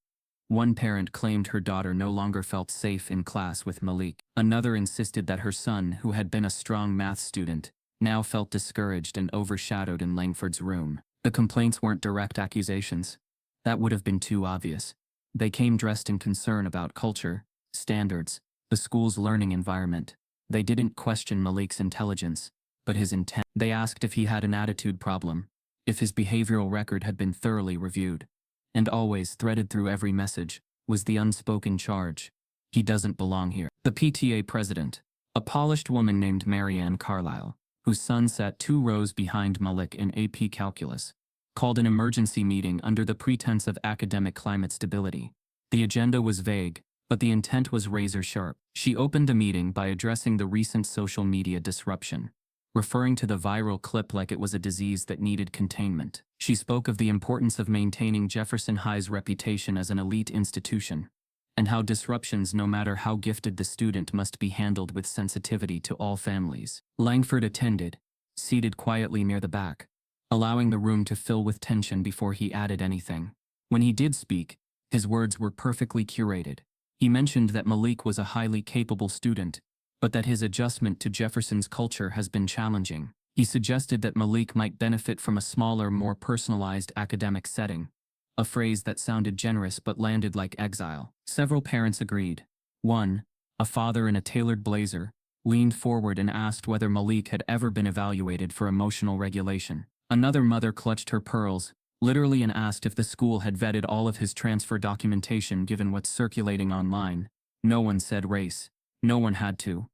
One parent claimed her daughter no longer felt safe in class with Malik. Another insisted that her son, who had been a strong math student, now felt discouraged and overshadowed in Langford's room. The complaints weren't direct accusations. That would have been too obvious. They came dressed in concern about culture, standards, the school's learning environment. They didn't question Malik's intelligence, but his intent. They asked if he had an attitude problem, if his behavioral record had been thoroughly reviewed. And always, threaded through every message, was the unspoken charge: he doesn't belong here. The PTA president, a polished woman named Marianne Carlisle, whose son sat 2 rows behind Malik in AP Calculus, called an emergency meeting under the pretense of academic climate stability. The agenda was vague, but the intent was razor-sharp. She opened the meeting by addressing the recent social media disruption, referring to the viral clip like it was a disease that needed containment. She spoke of the importance of maintaining Jefferson High's reputation as an elite institution, and how disruptions, no matter how gifted the student, must be handled with sensitivity to all families. Langford attended, seated quietly near the back, allowing the room to fill with tension before he added anything. When he did speak, his words were perfectly curated. He mentioned that Malik was a highly capable student, but that his adjustment to Jefferson's culture has been challenging. He suggested that Malik might benefit from a smaller, more personalized academic setting, a phrase that sounded generous but landed like exile. Several parents agreed. One, a father in a tailored blazer, leaned forward and asked whether Malik had ever been evaluated for emotional regulation. Another mother clutched her pearls, literally, and asked if the school had vetted all of his transfer documentation given what's circulating online. No one said race. No one had to.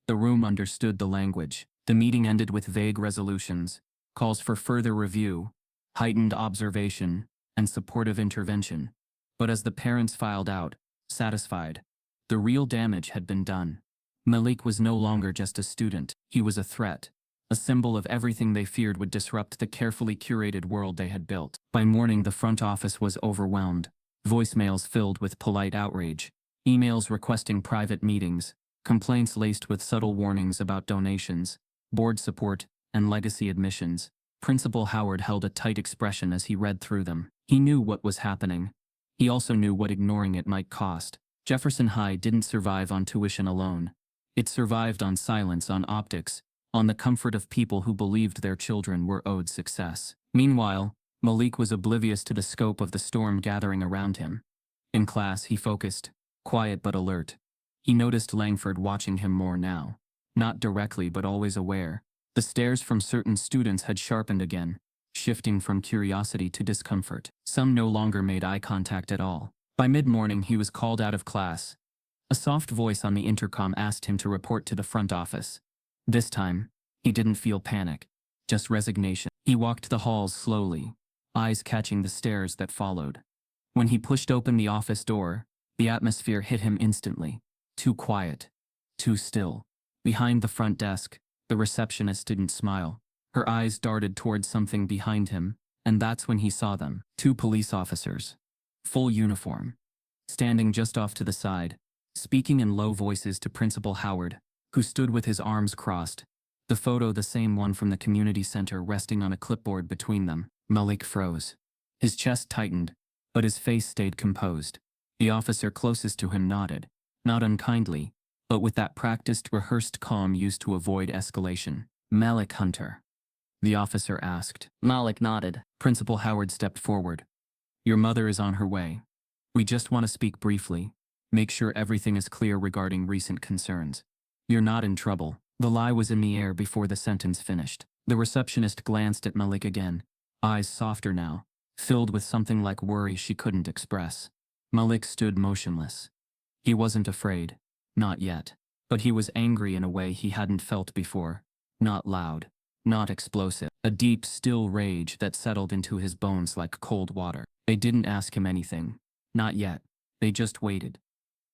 The room understood the language. The meeting ended with vague resolutions, calls for further review, heightened observation, and supportive intervention. But as the parents filed out, satisfied, the real damage had been done. Malik was no longer just a student. He was a threat, a symbol of everything they feared would disrupt the carefully curated world they had built. By morning, the front office was overwhelmed, voicemails filled with polite outrage, emails requesting private meetings, complaints laced with subtle warnings about donations, board support, and legacy admissions. Principal Howard held a tight expression as he read through them. He knew what was happening. He also knew what ignoring it might cost. Jefferson High didn't survive on tuition alone. It survived on silence, on optics, on the comfort of people who believed their children were owed success. Meanwhile, Malik was oblivious to the scope of the storm gathering around him. In class, he focused, quiet but alert. He noticed Langford watching him more now. Not directly, but always aware. The stares from certain students had sharpened again, shifting from curiosity to discomfort. Some no longer made eye contact at all. By mid-morning, he was called out of class. A soft voice on the intercom asked him to report to the front office. This time, he didn't feel panic, just resignation. He walked the halls slowly, eyes catching the stares that followed. When he pushed open the office door, the atmosphere hit him instantly. Too quiet, too still. Behind the front desk, the receptionist didn't smile. Her eyes darted towards something behind him, and that's when he saw them. 2 police officers, full uniform, standing just off to the side, speaking in low voices to Principal Howard, who stood with his arms crossed, the photo the same one from the community center resting on a clipboard between them. Malik froze. His chest tightened, but his face stayed composed. The officer closest to him nodded, not unkindly, but with that practiced, rehearsed calm used to avoid escalation. Malik Hunter, the officer asked. Malik nodded. Principal Howard stepped forward. Your mother is on her way. We just want to speak briefly, make sure everything is clear regarding recent concerns. You're not in trouble. The lie was in the air before the sentence finished. The receptionist glanced at Malik again, eyes softer now, filled with something like worry she couldn't express. Malik stood motionless. He wasn't afraid. Not yet. But he was angry in a way he hadn't felt before. Not loud. Not explosive. A deep, still rage that settled into his bones like cold water. They didn't ask him anything. Not yet. They just waited.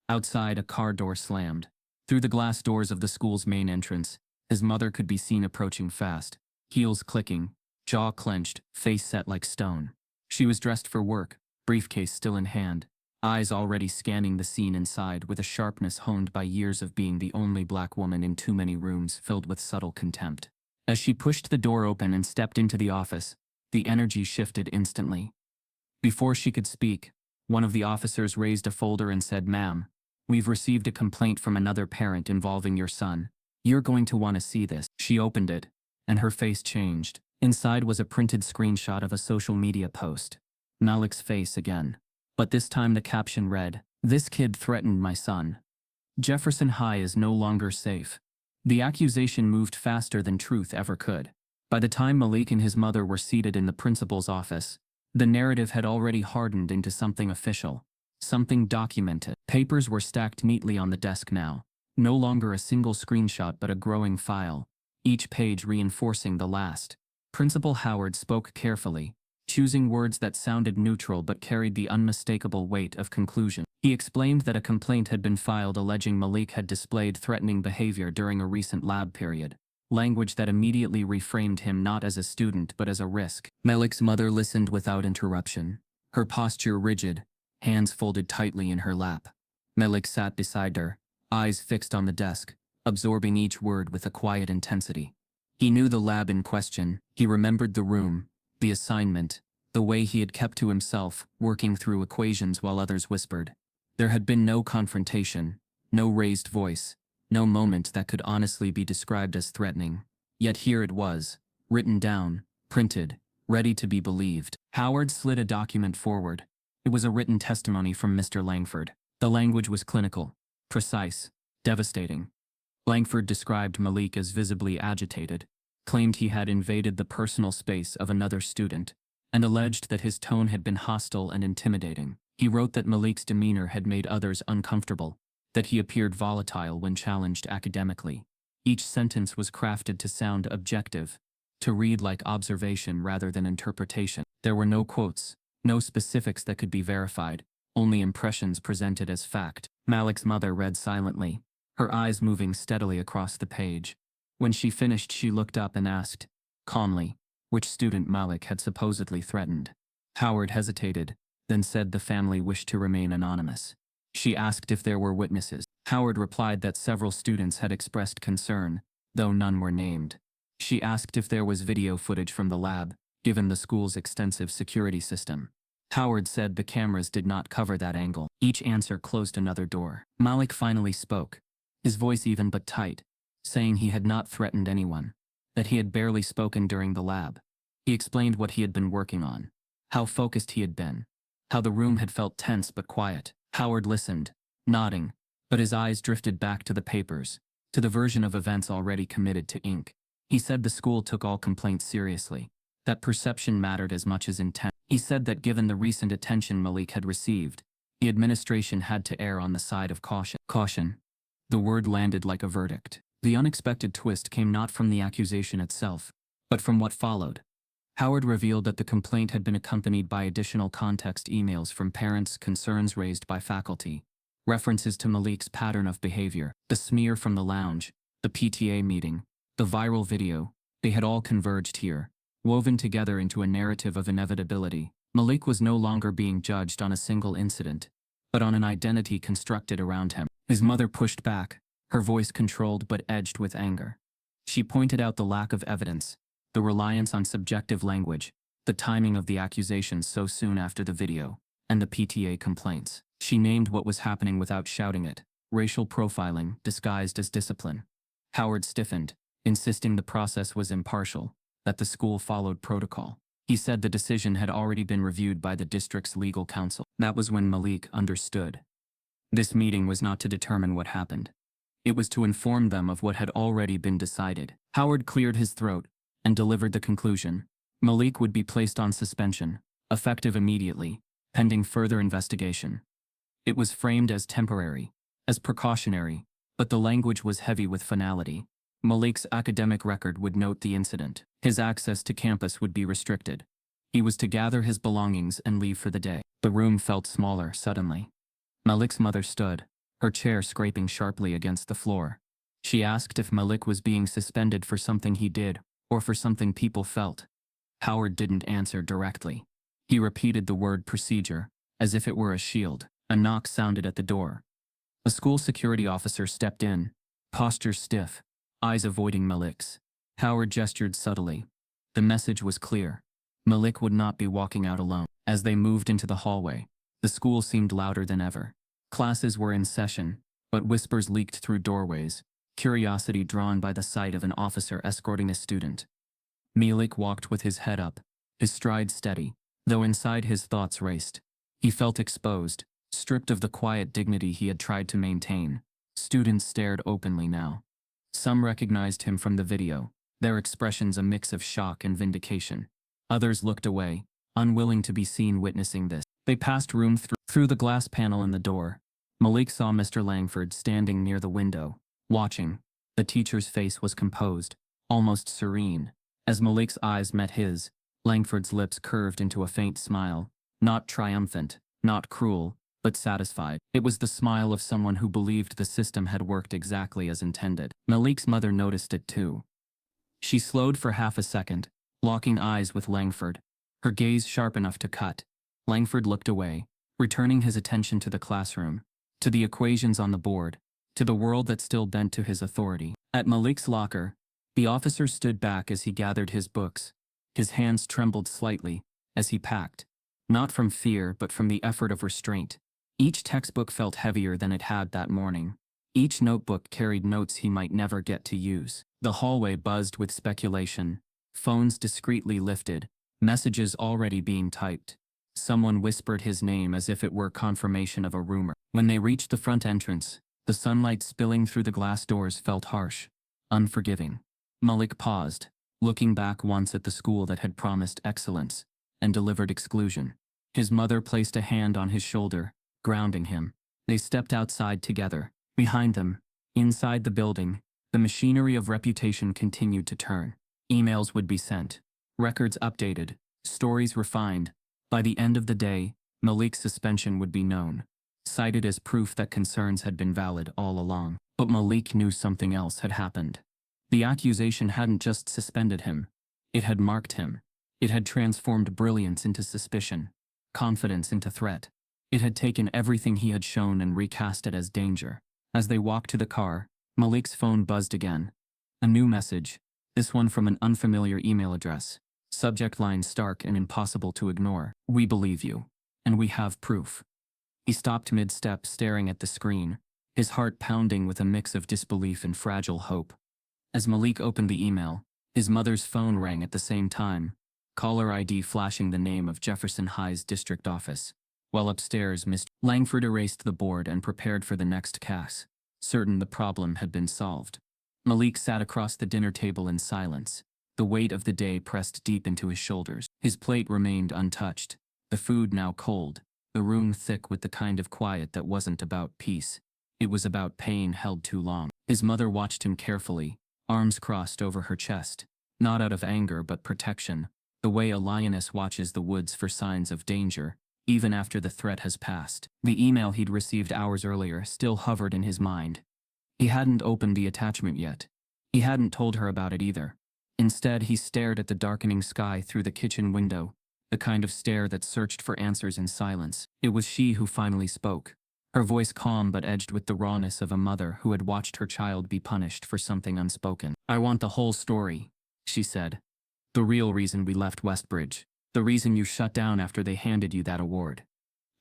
Outside, a car door slammed. Through the glass doors of the school's main entrance, his mother could be seen approaching fast, heels clicking, jaw clenched, face set like stone. She was dressed for work, briefcase still in hand, eyes already scanning the scene inside with a sharpness honed by years of being the only black woman in too many rooms filled with subtle contempt. As she pushed the door open and stepped into the office, the energy shifted instantly. Before she could speak, one of the officers raised a folder and said, "Ma'am, we've received a complaint from another parent involving your son. You're going to want to see this." She opened it, and her face changed. Inside was a printed screenshot of a social media post. Malik's face again. But this time the caption read, "This kid threatened my son. Jefferson High is no longer safe." The accusation moved faster than truth ever could. By the time Malik and his mother were seated in the principal's office, the narrative had already hardened into something official, something documented. Papers were stacked neatly on the desk now, no longer a single screenshot but a growing file, each page reinforcing the last. Principal Howard spoke carefully, choosing words that sounded neutral but carried the unmistakable weight of conclusion. He explained that a complaint had been filed alleging Malik had displayed threatening behavior during a recent lab period, language that immediately reframed him not as a student but as a risk. Malik's mother listened without interruption, her posture rigid, hands folded tightly in her lap. Malik sat beside her, eyes fixed on the desk, absorbing each word with a quiet intensity. He knew the lab in question, he remembered the room, the assignment, the way he had kept to himself, working through equations while others whispered. There had been no confrontation, no raised voice, no moment that could honestly be described as threatening. Yet here it was, written down, printed, ready to be believed. Howard slid a document forward. It was a written testimony from Mr. Langford. The language was clinical, precise, devastating. Langford described Malik as visibly agitated, claimed he had invaded the personal space of another student, and alleged that his tone had been hostile and intimidating. He wrote that Malik's demeanor had made others uncomfortable, that he appeared volatile when challenged academically. Each sentence was crafted to sound objective, to read like observation rather than interpretation. There were no quotes, no specifics that could be verified, only impressions presented as fact. Malik's mother read silently, her eyes moving steadily across the page. When she finished, she looked up and asked, calmly, which student Malik had supposedly threatened. Howard hesitated, then said the family wished to remain anonymous. She asked if there were witnesses. Howard replied that several students had expressed concern, though none were named. She asked if there was video footage from the lab, given the school's extensive security system. Howard said the cameras did not cover that angle. Each answer closed another door. Malik finally spoke, his voice even but tight, saying he had not threatened anyone, that he had barely spoken during the lab. He explained what he had been working on, how focused he had been, how the room had felt tense but quiet. Howard listened, nodding, but his eyes drifted back to the papers, to the version of events already committed to ink. He said the school took all complaints seriously, that perception mattered as much as intent. He said that given the recent attention Malik had received, the administration had to err on the side of caution. Caution. The word landed like a verdict. The unexpected twist came not from the accusation itself, but from what followed. Howard revealed that the complaint had been accompanied by additional context emails from parents, concerns raised by faculty, references to Malik's pattern of behavior, the smear from the lounge, the PTA meeting, the viral video. They had all converged here, woven together into a narrative of inevitability. Malik was no longer being judged on a single incident, but on an identity constructed around him. His mother pushed back, her voice controlled but edged with anger. She pointed out the lack of evidence, the reliance on subjective language, the timing of the accusations so soon after the video, and the PTA complaints. She named what was happening without shouting it: racial profiling disguised as discipline. Howard stiffened, insisting the process was impartial, that the school followed protocol. He said the decision had already been reviewed by the district's legal counsel. That was when Malik understood. This meeting was not to determine what happened. It was to inform them of what had already been decided. Howard cleared his throat and delivered the conclusion. Malik would be placed on suspension, effective immediately, pending further investigation. It was framed as temporary, as precautionary, but the language was heavy with finality. Malik's academic record would note the incident. His access to campus would be restricted. He was to gather his belongings and leave for the day. The room felt smaller suddenly. Malik's mother stood, her chair scraping sharply against the floor. She asked if Malik was being suspended for something he did, or for something people felt. Howard didn't answer directly. He repeated the word procedure, as if it were a shield. A knock sounded at the door. A school security officer stepped in, posture stiff, eyes avoiding Malik's. Howard gestured subtly. The message was clear. Malik would not be walking out alone. As they moved into the hallway, the school seemed louder than ever. Classes were in session, but whispers leaked through doorways, curiosity drawn by the sight of an officer escorting a student. Malik walked with his head up, his stride steady, though inside his thoughts raced. He felt exposed, stripped of the quiet dignity he had tried to maintain. Students stared openly now. Some recognized him from the video, their expressions a mix of shock and vindication. Others looked away, unwilling to be seen witnessing this. They passed through the glass panel in the door. Malik saw Mr. Langford standing near the window, watching. The teacher's face was composed, almost serene. As Malik's eyes met his, Langford's lips curved into a faint smile, not triumphant, not cruel, but satisfied. It was the smile of someone who believed the system had worked exactly as intended. Malik's mother noticed it too. She slowed for half a second, locking eyes with Langford, her gaze sharp enough to cut. Langford looked away, returning his attention to the classroom, to the equations on the board, to the world that still bent to his authority. At Malik's locker, the officer stood back as he gathered his books. His hands trembled slightly as he packed, not from fear but from the effort of restraint. Each textbook felt heavier than it had that morning. Each notebook carried notes he might never get to use. The hallway buzzed with speculation, phones discreetly lifted, messages already being typed. Someone whispered his name as if it were confirmation of a rumor. When they reached the front entrance, the sunlight spilling through the glass doors felt harsh, unforgiving. Malik paused, looking back once at the school that had promised excellence and delivered exclusion. His mother placed a hand on his shoulder, grounding him. They stepped outside together. Behind them, inside the building, the machinery of reputation continued to turn. Emails would be sent, records updated, stories refined. By the end of the day, Malik's suspension would be known, cited as proof that concerns had been valid all along. But Malik knew something else had happened. The accusation hadn't just suspended him. It had marked him. It had transformed brilliance into suspicion, confidence into threat. It had taken everything he had shown and recast it as danger. As they walked to the car, Malik's phone buzzed again. A new message, this one from an unfamiliar email address. Subject line stark and impossible to ignore. We believe you. And we have proof. He stopped mid-step, staring at the screen, his heart pounding with a mix of disbelief and fragile hope. As Malik opened the email, his mother's phone rang at the same time, caller ID flashing the name of Jefferson High's district office. While upstairs, Mr. Langford erased the board and prepared for the next case, certain the problem had been solved. Malik sat across the dinner table in silence, the weight of the day pressed deep into his shoulders. His plate remained untouched, the food now cold, the room thick with the kind of quiet that wasn't about peace. It was about pain held too long. His mother watched him carefully, arms crossed over her chest, not out of anger but protection, the way a lioness watches the woods for signs of danger, even after the threat has passed. The email he'd received hours earlier still hovered in his mind. He hadn't opened the attachment yet. He hadn't told her about it either. Instead, he stared at the darkening sky through the kitchen window, the kind of stare that searched for answers in silence. It was she who finally spoke, her voice calm but edged with the rawness of a mother who had watched her child be punished for something unspoken. I want the whole story, she said. The real reason we left Westbridge. The reason you shut down after they handed you that award.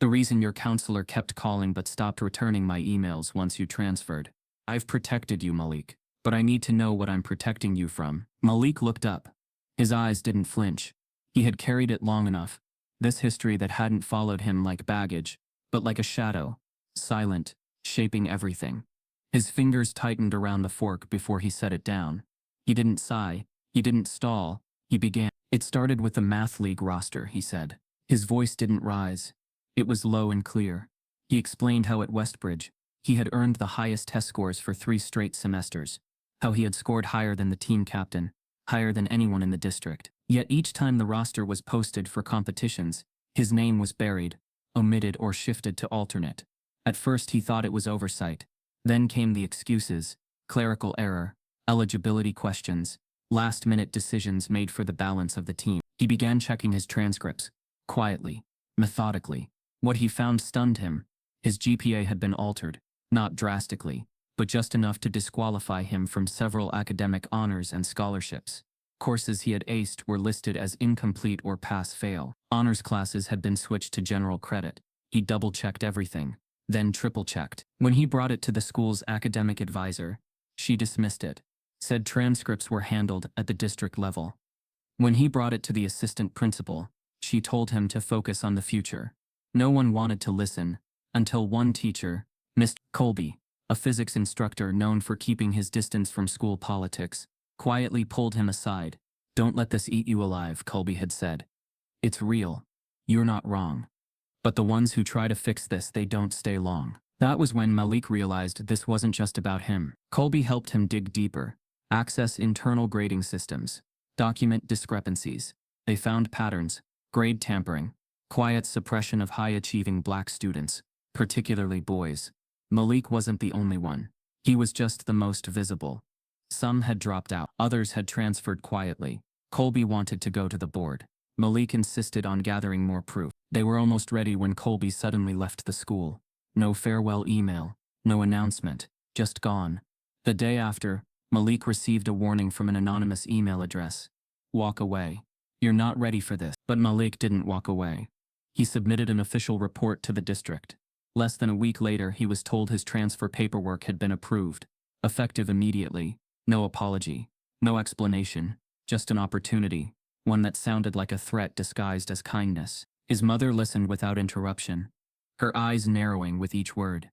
The reason your counselor kept calling but stopped returning my emails once you transferred. I've protected you, Malik, but I need to know what I'm protecting you from. Malik looked up. His eyes didn't flinch. He had carried it long enough, this history that hadn't followed him like baggage, but like a shadow, silent, shaping everything. His fingers tightened around the fork before he set it down. He didn't sigh, he didn't stall, he began. It started with the math league roster, he said. His voice didn't rise. It was low and clear. He explained how at Westbridge, he had earned the highest test scores for 3 straight semesters, how he had scored higher than the team captain, higher than anyone in the district. Yet each time the roster was posted for competitions, his name was buried, omitted or shifted to alternate. At first he thought it was oversight. Then came the excuses, clerical error, eligibility questions, last-minute decisions made for the balance of the team. He began checking his transcripts, quietly, methodically. What he found stunned him. His GPA had been altered, not drastically, but just enough to disqualify him from several academic honors and scholarships. Courses he had aced were listed as incomplete or pass-fail. Honors classes had been switched to general credit. He double-checked everything, then triple-checked. When he brought it to the school's academic advisor, she dismissed it, said transcripts were handled at the district level. When he brought it to the assistant principal, she told him to focus on the future. No one wanted to listen, until one teacher, Mr. Colby, a physics instructor known for keeping his distance from school politics, quietly pulled him aside. "Don't let this eat you alive," Colby had said. "It's real. You're not wrong. But the ones who try to fix this, they don't stay long." That was when Malik realized this wasn't just about him. Colby helped him dig deeper, access internal grading systems, document discrepancies. They found patterns, grade tampering, quiet suppression of high-achieving black students, particularly boys. Malik wasn't the only one. He was just the most visible. Some had dropped out, others had transferred quietly. Colby wanted to go to the board. Malik insisted on gathering more proof. They were almost ready when Colby suddenly left the school. No farewell email, no announcement, just gone. The day after, Malik received a warning from an anonymous email address. "Walk away. You're not ready for this." But Malik didn't walk away. He submitted an official report to the district. Less than a week later, he was told his transfer paperwork had been approved, effective immediately. No apology, no explanation, just an opportunity, one that sounded like a threat disguised as kindness. His mother listened without interruption, her eyes narrowing with each word.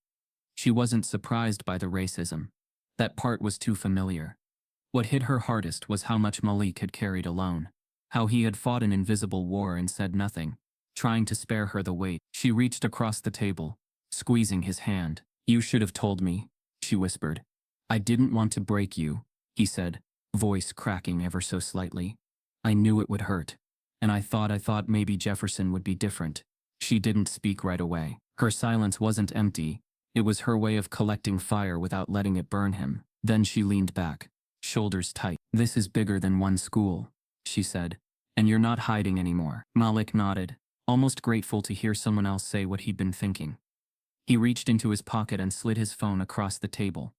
She wasn't surprised by the racism. That part was too familiar. What hit her hardest was how much Malik had carried alone, how he had fought an invisible war and said nothing, trying to spare her the weight. She reached across the table, squeezing his hand. "You should have told me," she whispered. "I didn't want to break you," he said, voice cracking ever so slightly. "I knew it would hurt. And I thought maybe Jefferson would be different." She didn't speak right away. Her silence wasn't empty. It was her way of collecting fire without letting it burn him. Then she leaned back, shoulders tight. "This is bigger than one school," she said. "And you're not hiding anymore." Malik nodded, almost grateful to hear someone else say what he'd been thinking. He reached into his pocket and slid his phone across the table.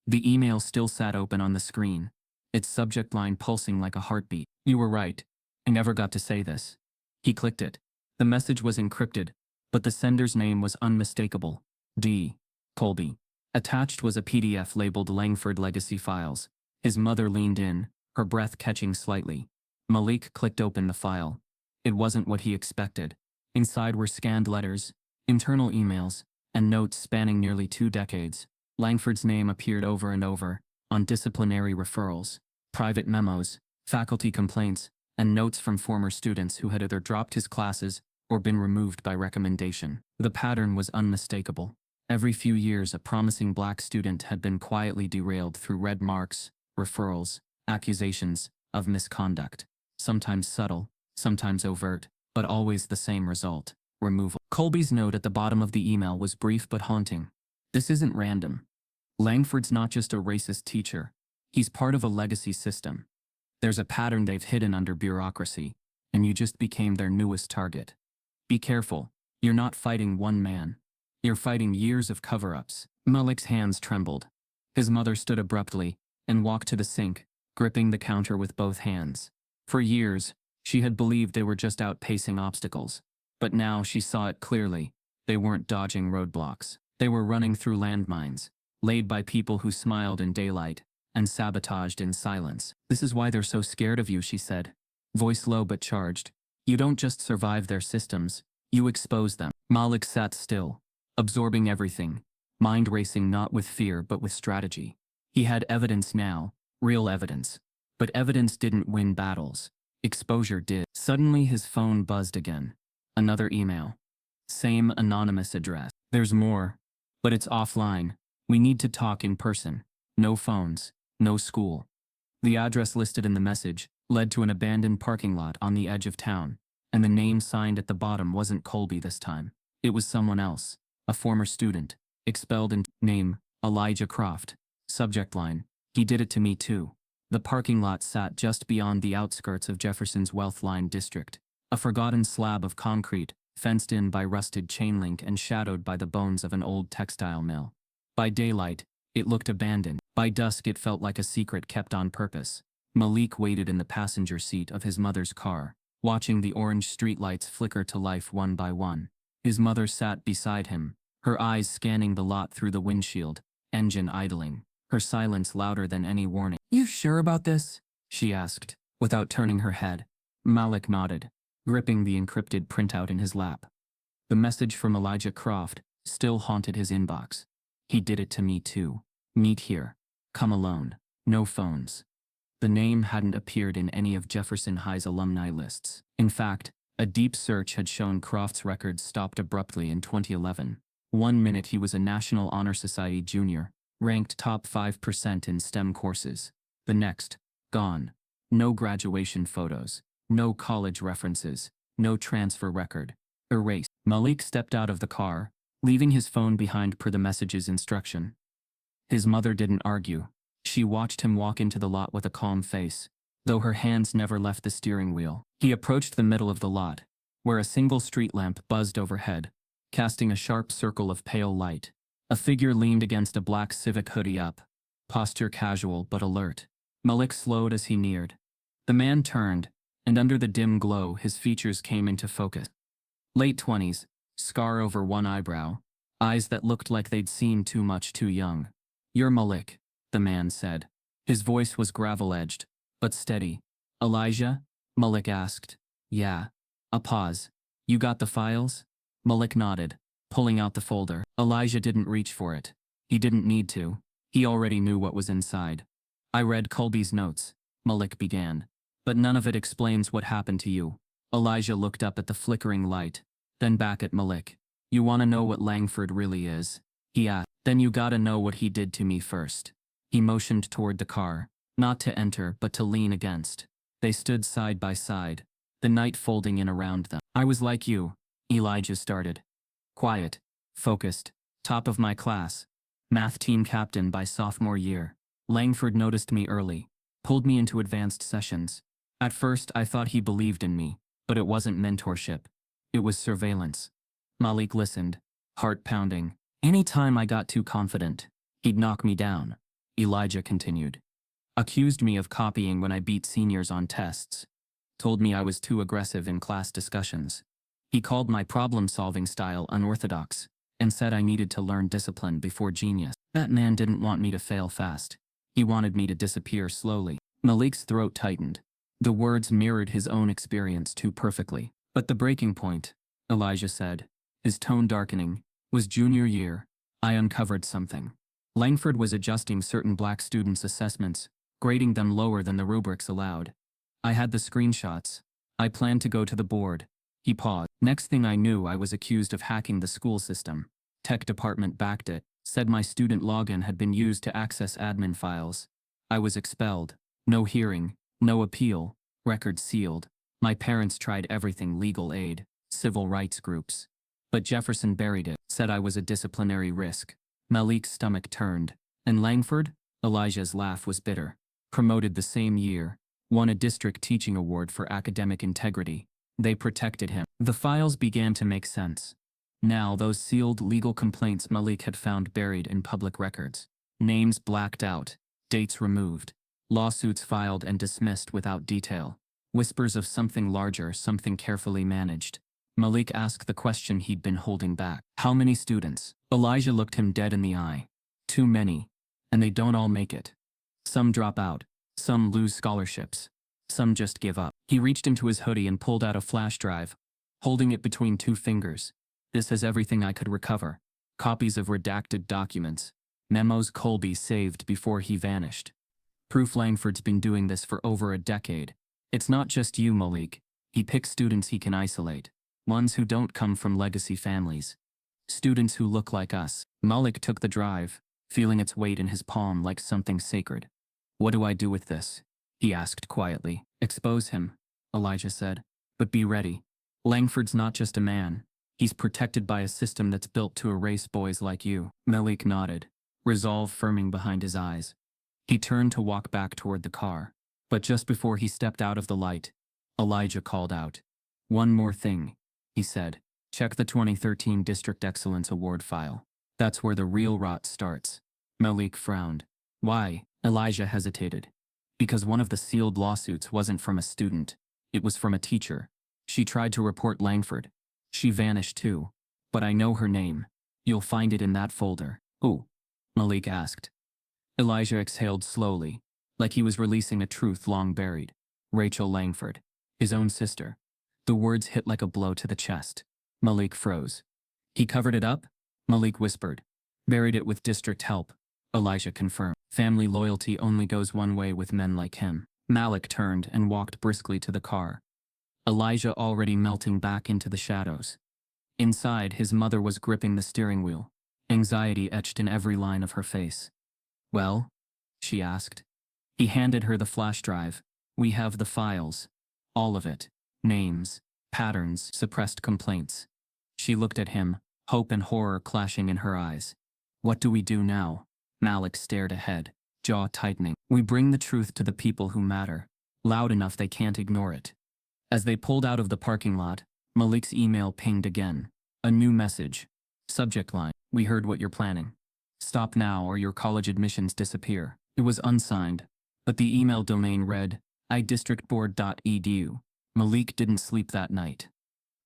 The email still sat open on the screen, its subject line pulsing like a heartbeat. "You were right. I never got to say this." He clicked it. The message was encrypted, but the sender's name was unmistakable. D. Colby. Attached was a PDF labeled Langford Legacy Files. His mother leaned in, her breath catching slightly. Malik clicked open the file. It wasn't what he expected. Inside were scanned letters, internal emails, and notes spanning nearly 2 decades. Langford's name appeared over and over, on disciplinary referrals, private memos, faculty complaints, and notes from former students who had either dropped his classes or been removed by recommendation. The pattern was unmistakable. Every few years, a promising black student had been quietly derailed through red marks, referrals, accusations of misconduct. Sometimes subtle, sometimes overt, but always the same result: removal. Colby's note at the bottom of the email was brief but haunting. "This isn't random. Langford's not just a racist teacher. He's part of a legacy system. There's a pattern they've hidden under bureaucracy, and you just became their newest target. Be careful. You're not fighting one man. You're fighting years of cover-ups." Malik's hands trembled. His mother stood abruptly and walked to the sink, gripping the counter with both hands. For years, she had believed they were just outpacing obstacles. But now she saw it clearly. They weren't dodging roadblocks. They were running through landmines, laid by people who smiled in daylight and sabotaged in silence. "This is why they're so scared of you," she said, voice low but charged. "You don't just survive their systems, you expose them." Malik sat still, absorbing everything, mind racing not with fear but with strategy. He had evidence now, real evidence. But evidence didn't win battles. Exposure did. Suddenly his phone buzzed again. Another email. Same anonymous address. "There's more. But it's offline. We need to talk in person. No phones. No school." The address listed in the message led to an abandoned parking lot on the edge of town, and the name signed at the bottom wasn't Colby this time. It was someone else, a former student, expelled in name, Elijah Croft. Subject line: "He did it to me too." The parking lot sat just beyond the outskirts of Jefferson's Wealth Line district, a forgotten slab of concrete, fenced in by rusted chain link and shadowed by the bones of an old textile mill. By daylight, it looked abandoned. By dusk it felt like a secret kept on purpose. Malik waited in the passenger seat of his mother's car, watching the orange streetlights flicker to life one by one. His mother sat beside him, her eyes scanning the lot through the windshield, engine idling, her silence louder than any warning. "You sure about this?" she asked, without turning her head. Malik nodded, gripping the encrypted printout in his lap. The message from Elijah Croft still haunted his inbox. "He did it to me too. Meet here. Come alone. No phones." The name hadn't appeared in any of Jefferson High's alumni lists. In fact, a deep search had shown Croft's records stopped abruptly in 2011. One minute he was a National Honor Society junior, ranked top 5% in STEM courses. The next, gone. No graduation photos, no college references, no transfer record. Erased. Malik stepped out of the car, leaving his phone behind per the message's instruction. His mother didn't argue. She watched him walk into the lot with a calm face, though her hands never left the steering wheel. He approached the middle of the lot, where a single street lamp buzzed overhead, casting a sharp circle of pale light. A figure leaned against a black Civic hoodie up, posture casual but alert. Malik slowed as he neared. The man turned, and under the dim glow his features came into focus. Late 20s, scar over one eyebrow, eyes that looked like they'd seen too much too young. "You're Malik," the man said. His voice was gravel-edged, but steady. "Elijah?" Malik asked. "Yeah." A pause. "You got the files?" Malik nodded, pulling out the folder. Elijah didn't reach for it. He didn't need to. He already knew what was inside. "I read Colby's notes," Malik began. "But none of it explains what happened to you." Elijah looked up at the flickering light, then back at Malik. "You want to know what Langford really is?" he asked. "Then you gotta know what he did to me first." He motioned toward the car, not to enter but to lean against. They stood side by side, the night folding in around them. "I was like you," Elijah started. "Quiet, focused, top of my class, math team captain by sophomore year. Langford noticed me early, pulled me into advanced sessions. At first I thought he believed in me, but it wasn't mentorship. It was surveillance." Malik listened, heart pounding. "Any time I got too confident, he'd knock me down," Elijah continued. "Accused me of copying when I beat seniors on tests. Told me I was too aggressive in class discussions. He called my problem-solving style unorthodox, and said I needed to learn discipline before genius. That man didn't want me to fail fast. He wanted me to disappear slowly." Malik's throat tightened. The words mirrored his own experience too perfectly. "But the breaking point," Elijah said, his tone darkening, "was junior year. I uncovered something. Langford was adjusting certain black students' assessments, grading them lower than the rubrics allowed. I had the screenshots. I planned to go to the board." He paused. "Next thing I knew, I was accused of hacking the school system. Tech department backed it, said my student login had been used to access admin files. I was expelled. No hearing, no appeal, record sealed. My parents tried everything: legal aid, civil rights groups. But Jefferson buried it, said I was a disciplinary risk." Malik's stomach turned. "And Langford?" Elijah's laugh was bitter. "Promoted the same year. Won a district teaching award for academic integrity. They protected him." The files began to make sense. Now those sealed legal complaints Malik had found buried in public records. Names blacked out, dates removed, lawsuits filed and dismissed without detail. Whispers of something larger, something carefully managed. Malik asked the question he'd been holding back. "How many students?" Elijah looked him dead in the eye. "Too many. And they don't all make it. Some drop out. Some lose scholarships. Some just give up." He reached into his hoodie and pulled out a flash drive, holding it between two fingers. "This has everything I could recover. Copies of redacted documents. Memos Colby saved before he vanished. Proof Langford's been doing this for over a decade. It's not just you, Malik. He picks students he can isolate. Ones who don't come from legacy families. Students who look like us." Malik took the drive, feeling its weight in his palm like something sacred. "What do I do with this?" he asked quietly. "Expose him," Elijah said. "But be ready. Langford's not just a man. He's protected by a system that's built to erase boys like you." Malik nodded, resolve firming behind his eyes. He turned to walk back toward the car. But just before he stepped out of the light, Elijah called out. "One more thing," he said, Check the 2013 District Excellence Award file. That's where the real rot starts. Malik frowned. Why? Elijah hesitated. Because one of the sealed lawsuits wasn't from a student. It was from a teacher. She tried to report Langford. She vanished too. But I know her name. You'll find it in that folder. Who? Malik asked. Elijah exhaled slowly, like he was releasing a truth long buried. Rachel Langford. His own sister. The words hit like a blow to the chest. Malik froze. He covered it up? Malik whispered. Buried it with district help. Elijah confirmed. Family loyalty only goes one way with men like him. Malik turned and walked briskly to the car. Elijah already melting back into the shadows. Inside, his mother was gripping the steering wheel. Anxiety etched in every line of her face. Well? She asked. He handed her the flash drive. We have the files. All of it. Names, patterns, suppressed complaints. She looked at him, hope and horror clashing in her eyes. What do we do now? Malik stared ahead, jaw tightening. We bring the truth to the people who matter, loud enough they can't ignore it. As they pulled out of the parking lot, Malik's email pinged again. A new message. Subject line. We heard what you're planning. Stop now or your college admissions disappear. It was unsigned, but the email domain read, idistrictboard.edu. Malik didn't sleep that night.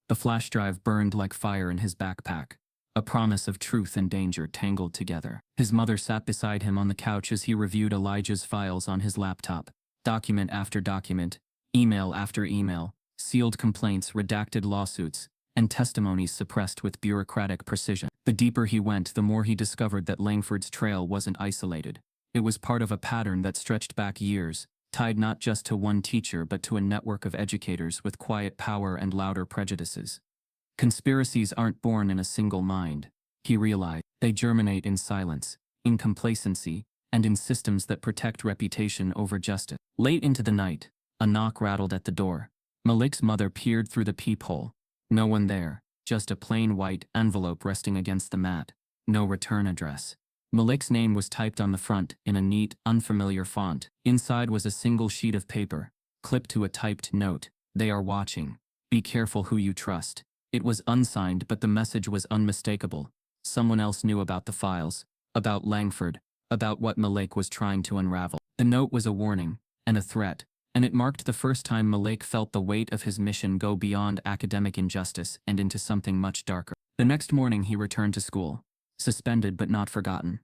The flash drive burned like fire in his backpack. A promise of truth and danger tangled together. His mother sat beside him on the couch as he reviewed Elijah's files on his laptop. Document after document, email after email, sealed complaints, redacted lawsuits, and testimonies suppressed with bureaucratic precision. The deeper he went, the more he discovered that Langford's trail wasn't isolated. It was part of a pattern that stretched back years, tied not just to one teacher but to a network of educators with quiet power and louder prejudices. Conspiracies aren't born in a single mind, he realized. They germinate in silence, in complacency, and in systems that protect reputation over justice. Late into the night, a knock rattled at the door. Malik's mother peered through the peephole. No one there, just a plain white envelope resting against the mat. No return address. Malik's name was typed on the front in a neat, unfamiliar font. Inside was a single sheet of paper, clipped to a typed note. They are watching. Be careful who you trust. It was unsigned, but the message was unmistakable. Someone else knew about the files, about Langford, about what Malik was trying to unravel. The note was a warning, and a threat, and it marked the first time Malik felt the weight of his mission go beyond academic injustice and into something much darker. The next morning he returned to school, suspended but not forgotten.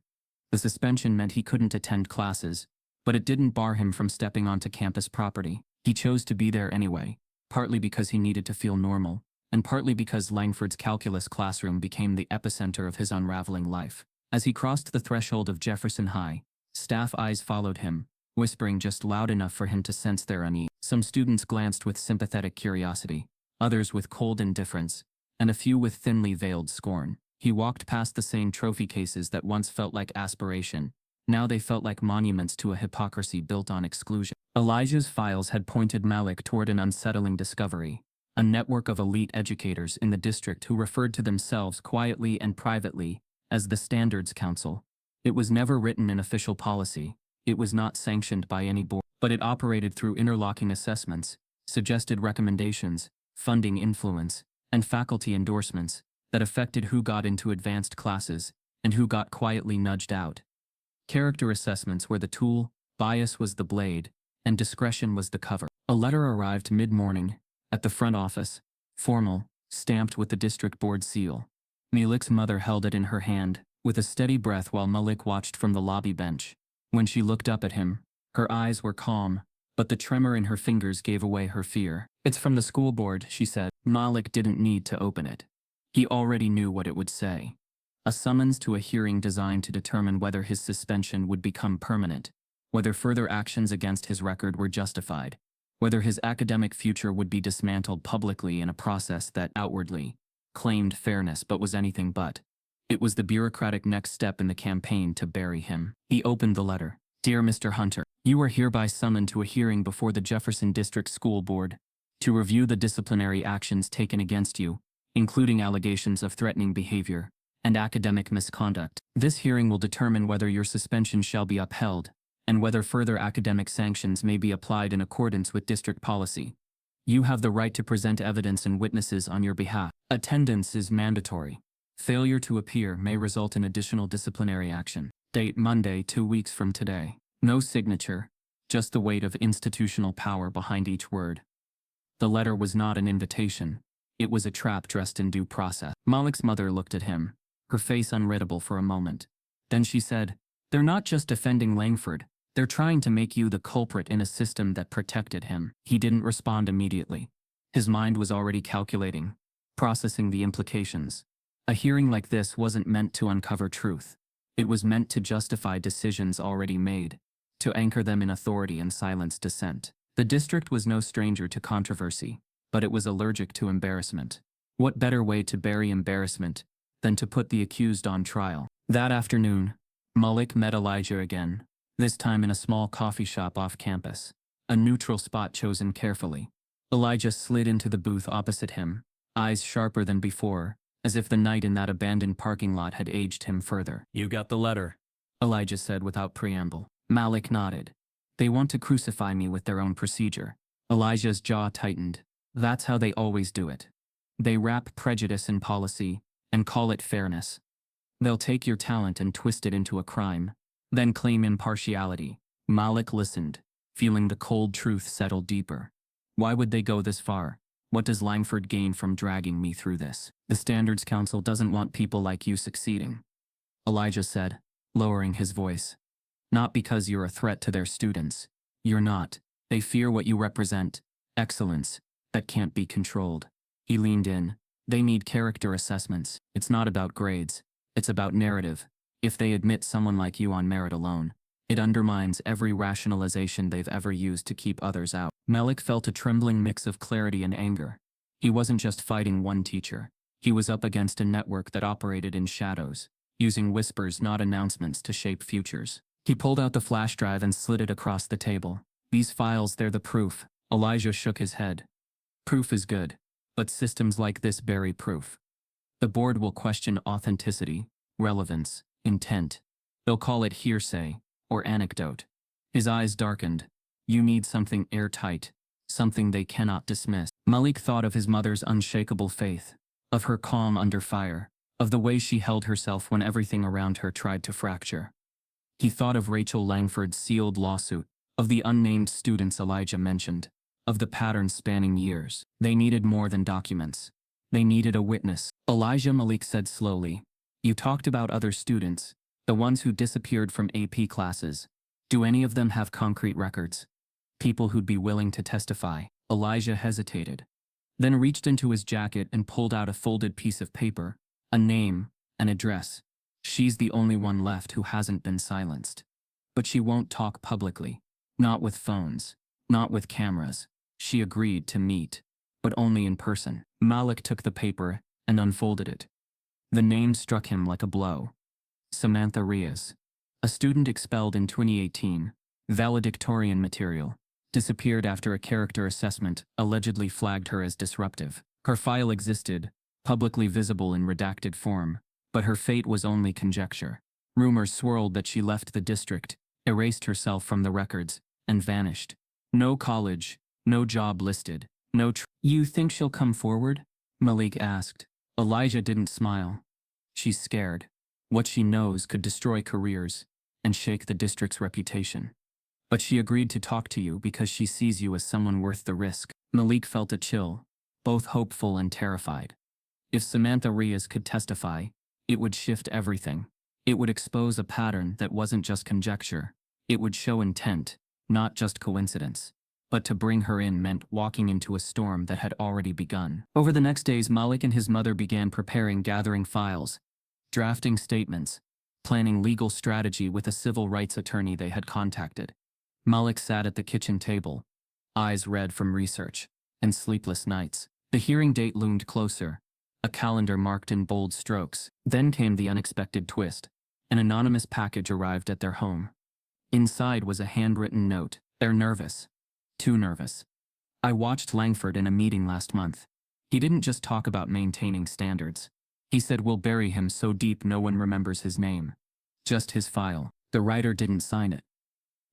The suspension meant he couldn't attend classes, but it didn't bar him from stepping onto campus property. He chose to be there anyway, partly because he needed to feel normal, and partly because Langford's calculus classroom became the epicenter of his unraveling life. As he crossed the threshold of Jefferson High, staff eyes followed him, whispering just loud enough for him to sense their unease. Some students glanced with sympathetic curiosity, others with cold indifference, and a few with thinly veiled scorn. He walked past the same trophy cases that once felt like aspiration. Now they felt like monuments to a hypocrisy built on exclusion. Elijah's files had pointed Malik toward an unsettling discovery. A network of elite educators in the district who referred to themselves quietly and privately as the Standards Council. It was never written in official policy. It was not sanctioned by any board, but it operated through interlocking assessments, suggested recommendations, funding influence, and faculty endorsements that affected who got into advanced classes and who got quietly nudged out. Character assessments were the tool, bias was the blade, and discretion was the cover. A letter arrived mid-morning, at the front office, formal, stamped with the district board seal. Malik's mother held it in her hand, with a steady breath while Malik watched from the lobby bench. When she looked up at him, her eyes were calm, but the tremor in her fingers gave away her fear. It's from the school board, she said. Malik didn't need to open it. He already knew what it would say. A summons to a hearing designed to determine whether his suspension would become permanent, whether further actions against his record were justified, whether his academic future would be dismantled publicly in a process that outwardly claimed fairness but was anything but. It was the bureaucratic next step in the campaign to bury him. He opened the letter. Dear Mr. Hunter, you are hereby summoned to a hearing before the Jefferson District School Board to review the disciplinary actions taken against you, including allegations of threatening behavior and academic misconduct. This hearing will determine whether your suspension shall be upheld and whether further academic sanctions may be applied in accordance with district policy. You have the right to present evidence and witnesses on your behalf. Attendance is mandatory. Failure to appear may result in additional disciplinary action. Date Monday, 2 weeks from today. No signature, just the weight of institutional power behind each word. The letter was not an invitation. It was a trap dressed in due process. Malik's mother looked at him, her face unreadable for a moment. Then she said, "They're not just defending Langford. They're trying to make you the culprit in a system that protected him." He didn't respond immediately. His mind was already calculating, processing the implications. A hearing like this wasn't meant to uncover truth. It was meant to justify decisions already made, to anchor them in authority and silence dissent. The district was no stranger to controversy, but it was allergic to embarrassment. What better way to bury embarrassment than to put the accused on trial? That afternoon, Malik met Elijah again, this time in a small coffee shop off campus, a neutral spot chosen carefully. Elijah slid into the booth opposite him, eyes sharper than before, as if the night in that abandoned parking lot had aged him further. "You got the letter," Elijah said without preamble. Malik nodded. "They want to crucify me with their own procedure." Elijah's jaw tightened. That's how they always do it. They wrap prejudice in policy and call it fairness. They'll take your talent and twist it into a crime, then claim impartiality. Malik listened, feeling the cold truth settle deeper. Why would they go this far? What does Langford gain from dragging me through this? The Standards Council doesn't want people like you succeeding, Elijah said, lowering his voice. Not because you're a threat to their students. You're not. They fear what you represent, excellence, that can't be controlled. He leaned in. They need character assessments. It's not about grades. It's about narrative. If they admit someone like you on merit alone, it undermines every rationalization they've ever used to keep others out. Malik felt a trembling mix of clarity and anger. He wasn't just fighting one teacher. He was up against a network that operated in shadows, using whispers, not announcements, to shape futures. He pulled out the flash drive and slid it across the table. "These files, they're the proof." Elijah shook his head. "Proof is good, but systems like this bury proof. The board will question authenticity, relevance, intent. They'll call it hearsay or anecdote." His eyes darkened. "You need something airtight, something they cannot dismiss." Malik thought of his mother's unshakable faith, of her calm under fire, of the way she held herself when everything around her tried to fracture. He thought of Rachel Langford's sealed lawsuit, of the unnamed students Elijah mentioned, of the pattern spanning years. They needed more than documents. They needed a witness. "Elijah," Malik said slowly, "you talked about other students, the ones who disappeared from AP classes. Do any of them have concrete records? People who'd be willing to testify?" Elijah hesitated, then reached into his jacket and pulled out a folded piece of paper, a name, an address. "She's the only one left who hasn't been silenced. But she won't talk publicly. Not with phones. Not with cameras. She agreed to meet, but only in person." Malik took the paper and unfolded it. The name struck him like a blow. Samantha Reyes. A student expelled in 2018, valedictorian material, disappeared after a character assessment allegedly flagged her as disruptive. Her file existed, publicly visible in redacted form, but her fate was only conjecture. Rumors swirled that she left the district, erased herself from the records, and vanished. No college, no job listed, no "You think she'll come forward?" Malik asked. Elijah didn't smile. "She's scared. What she knows could destroy careers and shake the district's reputation. But she agreed to talk to you because she sees you as someone worth the risk." Malik felt a chill, both hopeful and terrified. If Samantha Reyes could testify, it would shift everything. It would expose a pattern that wasn't just conjecture. It would show intent, not just coincidence. But to bring her in meant walking into a storm that had already begun. Over the next days, Malik and his mother began gathering files, drafting statements, planning legal strategy with a civil rights attorney they had contacted. Malik sat at the kitchen table, eyes red from research and sleepless nights. The hearing date loomed closer, a calendar marked in bold strokes. Then came the unexpected twist. An anonymous package arrived at their home. Inside was a handwritten note. "They're nervous. Too nervous. I watched Langford in a meeting last month. He didn't just talk about maintaining standards. He said we'll bury him so deep no one remembers his name. Just his file." The writer didn't sign it.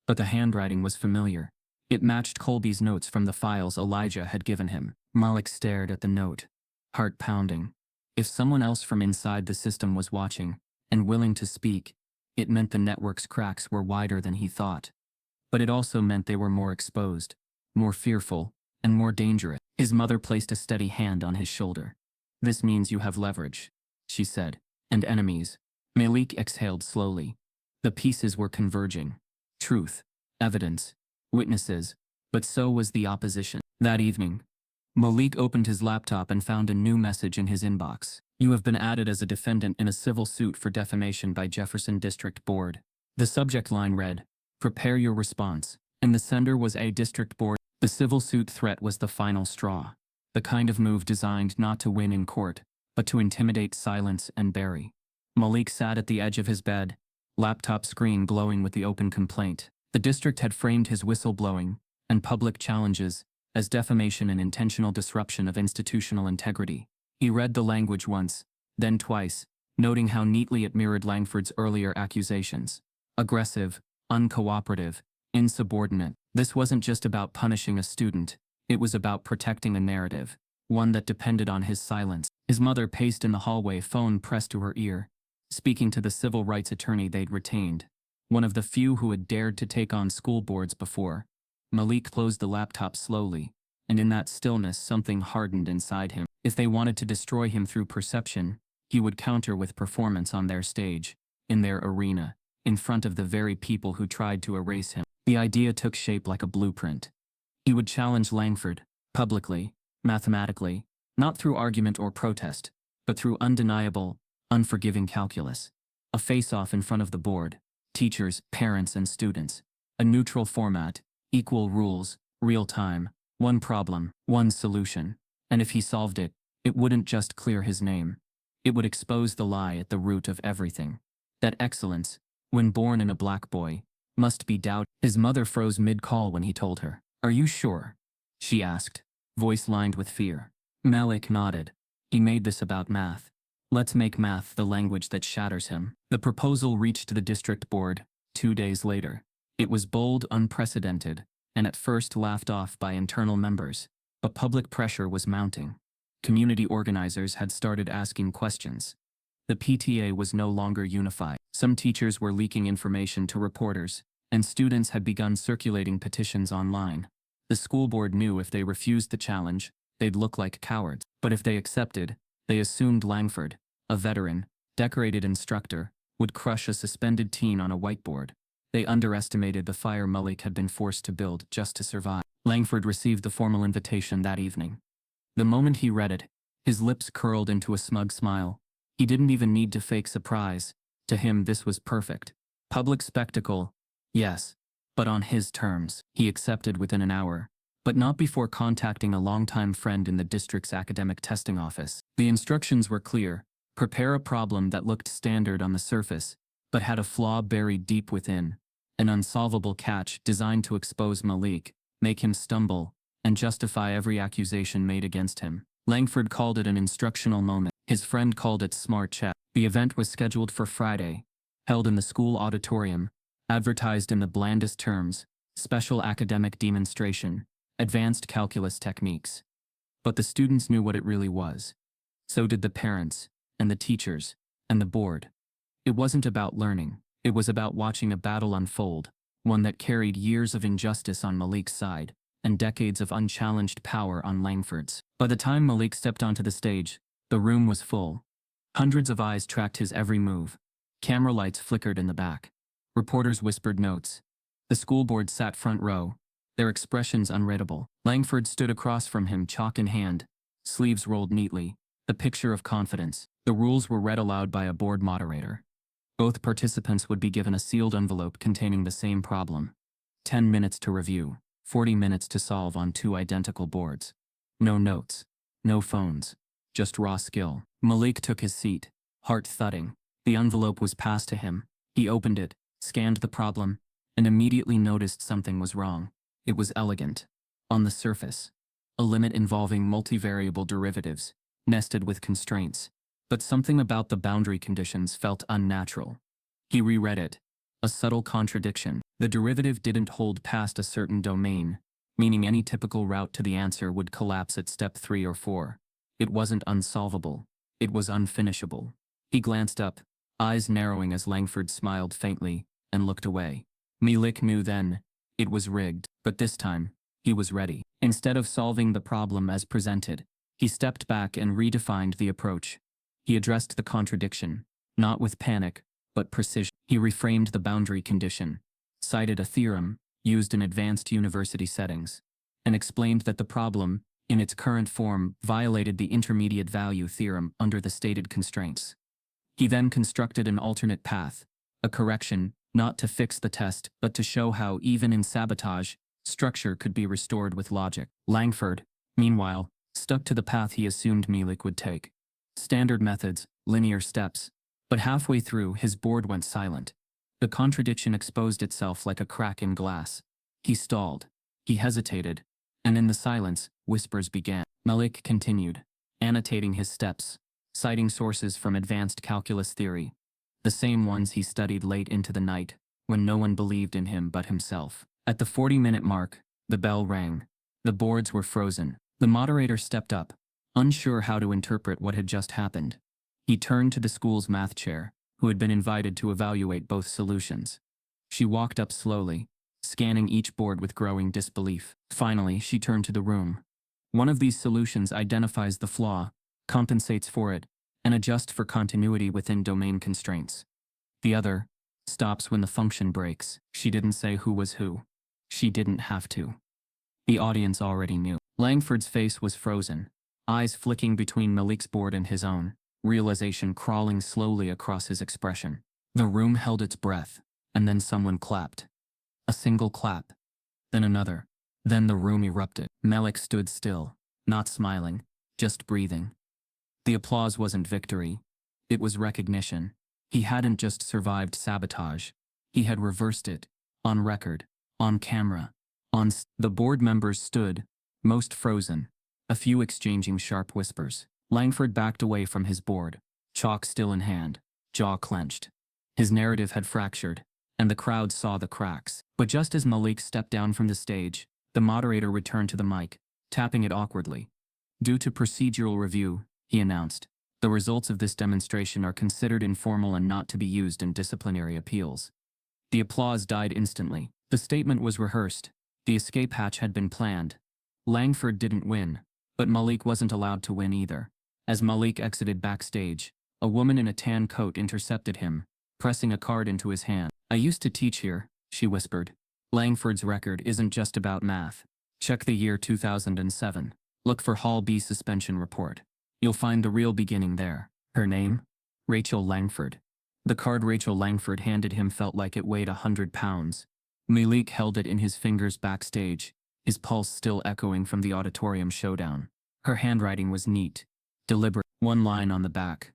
But the handwriting was familiar. It matched Colby's notes from the files Elijah had given him. Malik stared at the note, heart pounding. If someone else from inside the system was watching, and willing to speak, it meant the network's cracks were wider than he thought. But it also meant they were more exposed, more fearful, and more dangerous. His mother placed a steady hand on his shoulder. "This means you have leverage," she said, "and enemies." Malik exhaled slowly. The pieces were converging. Truth, evidence, witnesses, but so was the opposition. That evening, Malik opened his laptop and found a new message in his inbox. "You have been added as a defendant in a civil suit for defamation by Jefferson District Board." The subject line read, "Prepare your response," and the sender was a district board. The civil suit threat was the final straw, the kind of move designed not to win in court, but to intimidate, silence, and bury. Malik sat at the edge of his bed, laptop screen glowing with the open complaint. The district had framed his whistleblowing and public challenges as defamation and intentional disruption of institutional integrity. He read the language once, then twice, noting how neatly it mirrored Langford's earlier accusations. Aggressive, uncooperative, insubordinate. This wasn't just about punishing a student, it was about protecting a narrative, one that depended on his silence. His mother paced in the hallway, phone pressed to her ear, speaking to the civil rights attorney they'd retained, one of the few who had dared to take on school boards before. Malik closed the laptop slowly, and in that stillness something hardened inside him. If they wanted to destroy him through perception, he would counter with performance on their stage, in their arena, in front of the very people who tried to erase him. The idea took shape like a blueprint. He would challenge Langford, publicly, mathematically, not through argument or protest, but through undeniable, unforgiving calculus. A face-off in front of the board, teachers, parents, and students. A neutral format, equal rules, real time, one problem, one solution. And if he solved it, it wouldn't just clear his name. It would expose the lie at the root of everything. That excellence, when born in a black boy, must be doubt. His mother froze mid-call when he told her. "Are you sure?" she asked, voice lined with fear. Malik nodded. He made this about math. Let's make math the language that shatters him. The proposal reached the district board 2 days later. It was bold, unprecedented, and at first laughed off by internal members. But public pressure was mounting. Community organizers had started asking questions. The PTA was no longer unified. Some teachers were leaking information to reporters, and students had begun circulating petitions online. The school board knew if they refused the challenge, they'd look like cowards. But if they accepted, they assumed Langford, a veteran, decorated instructor, would crush a suspended teen on a whiteboard. They underestimated the fire Malik had been forced to build just to survive. Langford received the formal invitation that evening. The moment he read it, his lips curled into a smug smile. He didn't even need to fake surprise. To him, this was perfect. Public spectacle, yes, but on his terms. He accepted within an hour, but not before contacting a longtime friend in the district's academic testing office. The instructions were clear: prepare a problem that looked standard on the surface, but had a flaw buried deep within, an unsolvable catch designed to expose Malik, make him stumble, and justify every accusation made against him. Langford called it an instructional moment. His friend called it smart chat. The event was scheduled for Friday, held in the school auditorium, advertised in the blandest terms: special academic demonstration, advanced calculus techniques. But the students knew what it really was. So did the parents, and the teachers, and the board. It wasn't about learning. It was about watching a battle unfold, one that carried years of injustice on Malik's side, and decades of unchallenged power on Langford's. By the time Malik stepped onto the stage, the room was full. Hundreds of eyes tracked his every move. Camera lights flickered in the back. Reporters whispered notes. The school board sat front row, their expressions unreadable. Langford stood across from him, chalk in hand, sleeves rolled neatly, the picture of confidence. The rules were read aloud by a board moderator. Both participants would be given a sealed envelope containing the same problem. 10 minutes to review, 40 minutes to solve on 2 identical boards. No notes, no phones, just raw skill. Malik took his seat, heart thudding. The envelope was passed to him. He opened it, scanned the problem, and immediately noticed something was wrong. It was elegant. On the surface, a limit involving multivariable derivatives, nested with constraints. But something about the boundary conditions felt unnatural. He reread it. A subtle contradiction. The derivative didn't hold past a certain domain, meaning any typical route to the answer would collapse at step 3 or 4. It wasn't unsolvable. It was unfinishable. He glanced up, eyes narrowing as Langford smiled faintly, and looked away. Malik knew then. It was rigged, but this time, he was ready. Instead of solving the problem as presented, he stepped back and redefined the approach. He addressed the contradiction, not with panic, but precision. He reframed the boundary condition, cited a theorem used in advanced university settings, and explained that the problem, in its current form, violated the intermediate value theorem under the stated constraints. He then constructed an alternate path, a correction, not to fix the test, but to show how, even in sabotage, structure could be restored with logic. Langford, meanwhile, stuck to the path he assumed Malik would take. Standard methods, linear steps. But halfway through, his board went silent. The contradiction exposed itself like a crack in glass. He stalled. He hesitated. And in the silence, whispers began. Malik continued, annotating his steps, citing sources from advanced calculus theory, the same ones he studied late into the night, when no one believed in him but himself. At the 40-minute mark, the bell rang. The boards were frozen. The moderator stepped up, unsure how to interpret what had just happened. He turned to the school's math chair, who had been invited to evaluate both solutions. She walked up slowly, scanning each board with growing disbelief. Finally, she turned to the room. One of these solutions identifies the flaw, compensates for it, and adjusts for continuity within domain constraints. The other stops when the function breaks. She didn't say who was who. She didn't have to. The audience already knew. Langford's face was frozen, eyes flicking between Malik's board and his own, realization crawling slowly across his expression. The room held its breath, and then someone clapped. A single clap. Then another. Then the room erupted. Malik stood still, not smiling, just breathing. The applause wasn't victory. It was recognition. He hadn't just survived sabotage. He had reversed it. On record. On camera. The board members stood, most frozen, a few exchanging sharp whispers. Langford backed away from his board, chalk still in hand, jaw clenched. His narrative had fractured, and the crowd saw the cracks. But just as Malik stepped down from the stage, the moderator returned to the mic, tapping it awkwardly. Due to procedural review, he announced, the results of this demonstration are considered informal and not to be used in disciplinary appeals. The applause died instantly. The statement was rehearsed. The escape hatch had been planned. Langford didn't win, but Malik wasn't allowed to win either. As Malik exited backstage, a woman in a tan coat intercepted him, pressing a card into his hand. I used to teach here, she whispered. Langford's record isn't just about math. Check the year 2007. Look for Hall B suspension report. You'll find the real beginning there. Her name? Rachel Langford. The card Rachel Langford handed him felt like it weighed 100 pounds. Malik held it in his fingers backstage, his pulse still echoing from the auditorium showdown. Her handwriting was neat, deliberate. One line on the back.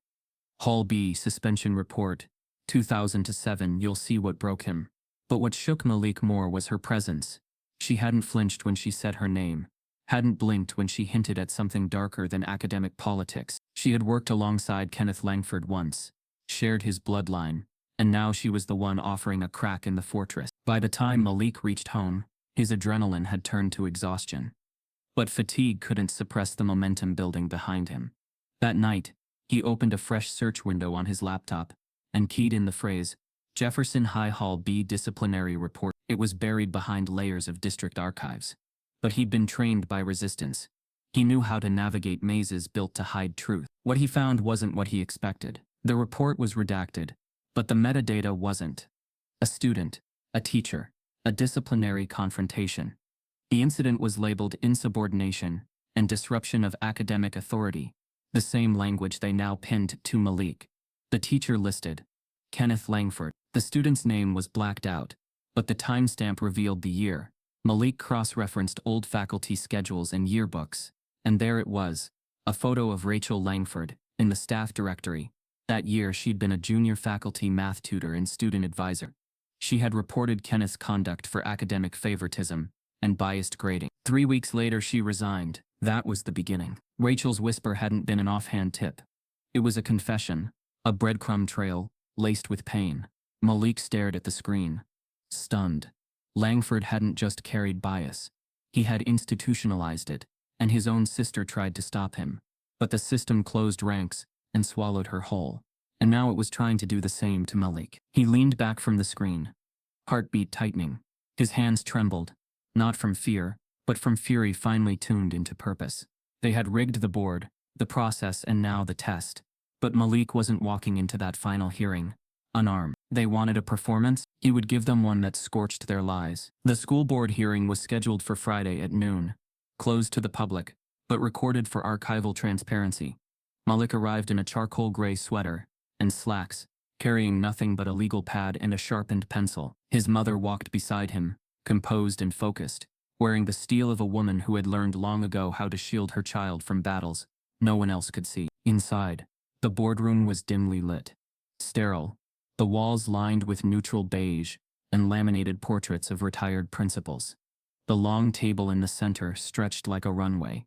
Hall B suspension report, 2007. You'll see what broke him. But what shook Malik more was her presence. She hadn't flinched when she said her name, hadn't blinked when she hinted at something darker than academic politics. She had worked alongside Kenneth Langford once, shared his bloodline, and now she was the one offering a crack in the fortress. By the time Malik reached home, his adrenaline had turned to exhaustion. But fatigue couldn't suppress the momentum building behind him. That night, he opened a fresh search window on his laptop and keyed in the phrase, Jefferson High Hall B disciplinary report. It was buried behind layers of district archives. But he'd been trained by resistance. He knew how to navigate mazes built to hide truth. What he found wasn't what he expected. The report was redacted, but the metadata wasn't. A student, a teacher, a disciplinary confrontation. The incident was labeled insubordination and disruption of academic authority, the same language they now pinned to Malik. The teacher listed, Kenneth Langford. The student's name was blacked out, but the timestamp revealed the year. Malik cross-referenced old faculty schedules and yearbooks, and there it was, a photo of Rachel Langford, in the staff directory. That year she'd been a junior faculty math tutor and student advisor. She had reported Kenneth's conduct for academic favoritism and biased grading. 3 weeks later she resigned. That was the beginning. Rachel's whisper hadn't been an offhand tip. It was a confession, a breadcrumb trail, laced with pain. Malik stared at the screen. Stunned. Langford hadn't just carried bias. He had institutionalized it, and his own sister tried to stop him. But the system closed ranks and swallowed her whole. And now it was trying to do the same to Malik. He leaned back from the screen, heartbeat tightening. His hands trembled, not from fear, but from fury finely tuned into purpose. They had rigged the board, the process, and now the test. But Malik wasn't walking into that final hearing unarmed. They wanted a performance. He would give them one that scorched their lies. The school board hearing was scheduled for Friday at noon, closed to the public, but recorded for archival transparency. Malik arrived in a charcoal gray sweater and slacks, carrying nothing but a legal pad and a sharpened pencil. His mother walked beside him, composed and focused, wearing the steel of a woman who had learned long ago how to shield her child from battles no one else could see. Inside, the boardroom was dimly lit, sterile, the walls lined with neutral beige and laminated portraits of retired principals. The long table in the center stretched like a runway.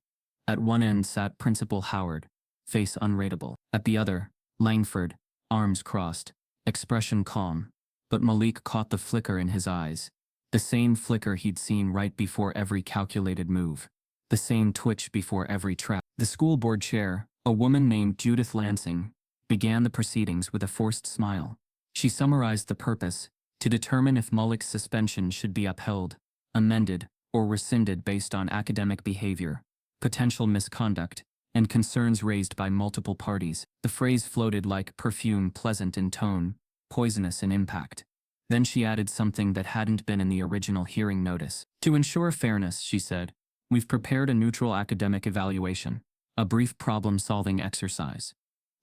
At one end sat Principal Howard, face unreadable. At the other, Langford, arms crossed, expression calm. But Malik caught the flicker in his eyes. The same flicker he'd seen right before every calculated move. The same twitch before every trap. The school board chair, a woman named Judith Lansing, began the proceedings with a forced smile. She summarized the purpose: to determine if Malik's suspension should be upheld, amended, or rescinded based on academic behavior, potential misconduct, and concerns raised by multiple parties. The phrase floated like perfume, pleasant in tone, poisonous in impact. Then she added something that hadn't been in the original hearing notice. To ensure fairness, she said, we've prepared a neutral academic evaluation, a brief problem-solving exercise.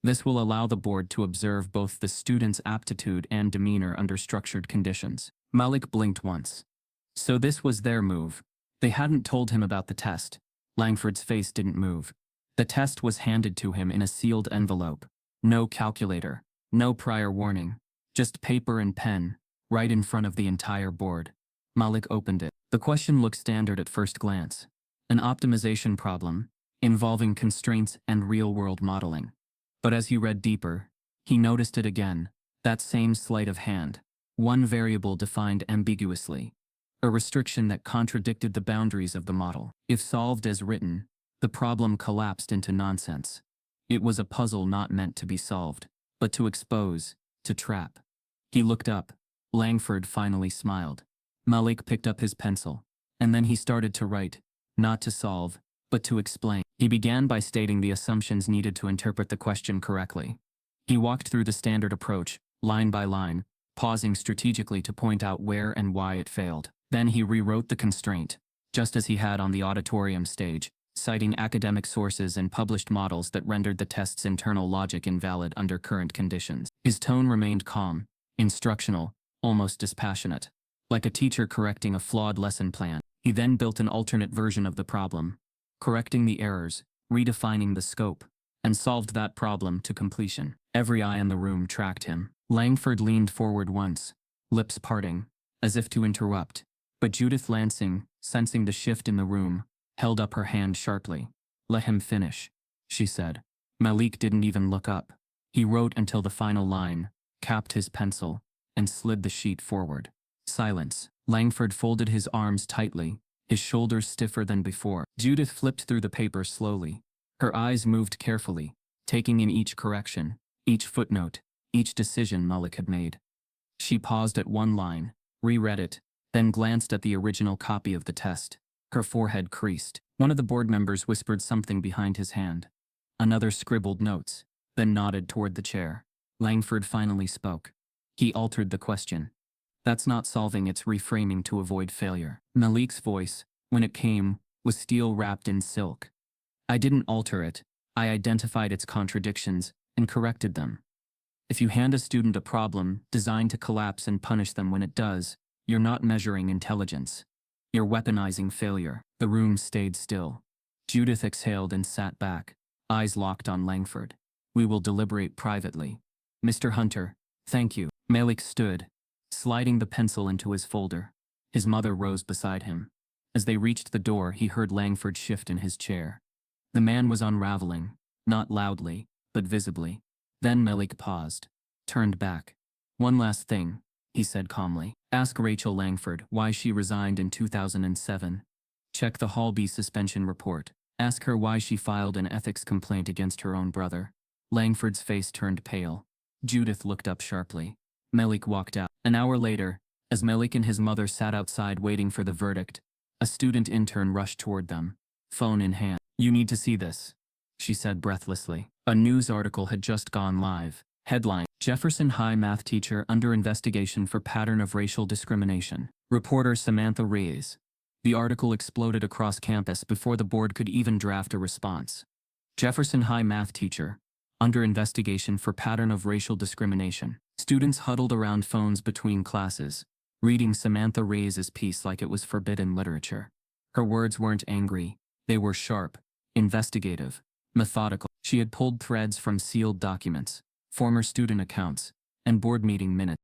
This will allow the board to observe both the student's aptitude and demeanor under structured conditions. Malik blinked once. So this was their move. They hadn't told him about the test. Langford's face didn't move. The test was handed to him in a sealed envelope. No calculator, no prior warning, just paper and pen, right in front of the entire board. Malik opened it. The question looked standard at first glance. An optimization problem, involving constraints and real-world modeling. But as he read deeper, he noticed it again, that same sleight of hand. One variable defined ambiguously. A restriction that contradicted the boundaries of the model. If solved as written, the problem collapsed into nonsense. It was a puzzle not meant to be solved, but to expose, to trap. He looked up. Langford finally smiled. Malik picked up his pencil, and then he started to write, not to solve, but to explain. He began by stating the assumptions needed to interpret the question correctly. He walked through the standard approach, line by line, pausing strategically to point out where and why it failed. Then he rewrote the constraint, just as he had on the auditorium stage, citing academic sources and published models that rendered the test's internal logic invalid under current conditions. His tone remained calm, instructional, almost dispassionate, like a teacher correcting a flawed lesson plan. He then built an alternate version of the problem, correcting the errors, redefining the scope, and solved that problem to completion. Every eye in the room tracked him. Langford leaned forward once, lips parting, as if to interrupt, but Judith Lansing, sensing the shift in the room, held up her hand sharply. Let him finish, she said. Malik didn't even look up. He wrote until the final line, capped his pencil, and slid the sheet forward. Silence. Langford folded his arms tightly, his shoulders stiffer than before. Judith flipped through the paper slowly. Her eyes moved carefully, taking in each correction, each footnote, each decision Malik had made. She paused at one line, reread it, then glanced at the original copy of the test. Her forehead creased. One of the board members whispered something behind his hand. Another scribbled notes, then nodded toward the chair. Langford finally spoke. He altered the question. That's not solving, it's reframing to avoid failure. Malik's voice, when it came, was steel wrapped in silk. I didn't alter it. I identified its contradictions and corrected them. If you hand a student a problem designed to collapse and punish them when it does, you're not measuring intelligence. You're weaponizing failure. The room stayed still. Judith exhaled and sat back, eyes locked on Langford. We will deliberate privately. Mr. Hunter, thank you. Malik stood, sliding the pencil into his folder. His mother rose beside him. As they reached the door, he heard Langford shift in his chair. The man was unraveling, not loudly, but visibly. Then Malik paused, turned back. One last thing. he said calmly. Ask Rachel Langford why she resigned in 2007. Check the Hall B suspension report. Ask her why she filed an ethics complaint against her own brother. Langford's face turned pale. Judith looked up sharply. Melik walked out. An hour later, as Melik and his mother sat outside waiting for the verdict, a student intern rushed toward them, phone in hand. You need to see this, she said breathlessly. A news article had just gone live. Headline: Jefferson High math teacher under investigation for pattern of racial discrimination. Reporter Samantha Reyes. The article exploded across campus before the board could even draft a response. Jefferson High math teacher under investigation for pattern of racial discrimination. Students huddled around phones between classes, reading Samantha Reyes' piece like it was forbidden literature. Her words weren't angry, they were sharp, investigative, methodical. She had pulled threads from sealed documents, former student accounts, and board meeting minutes.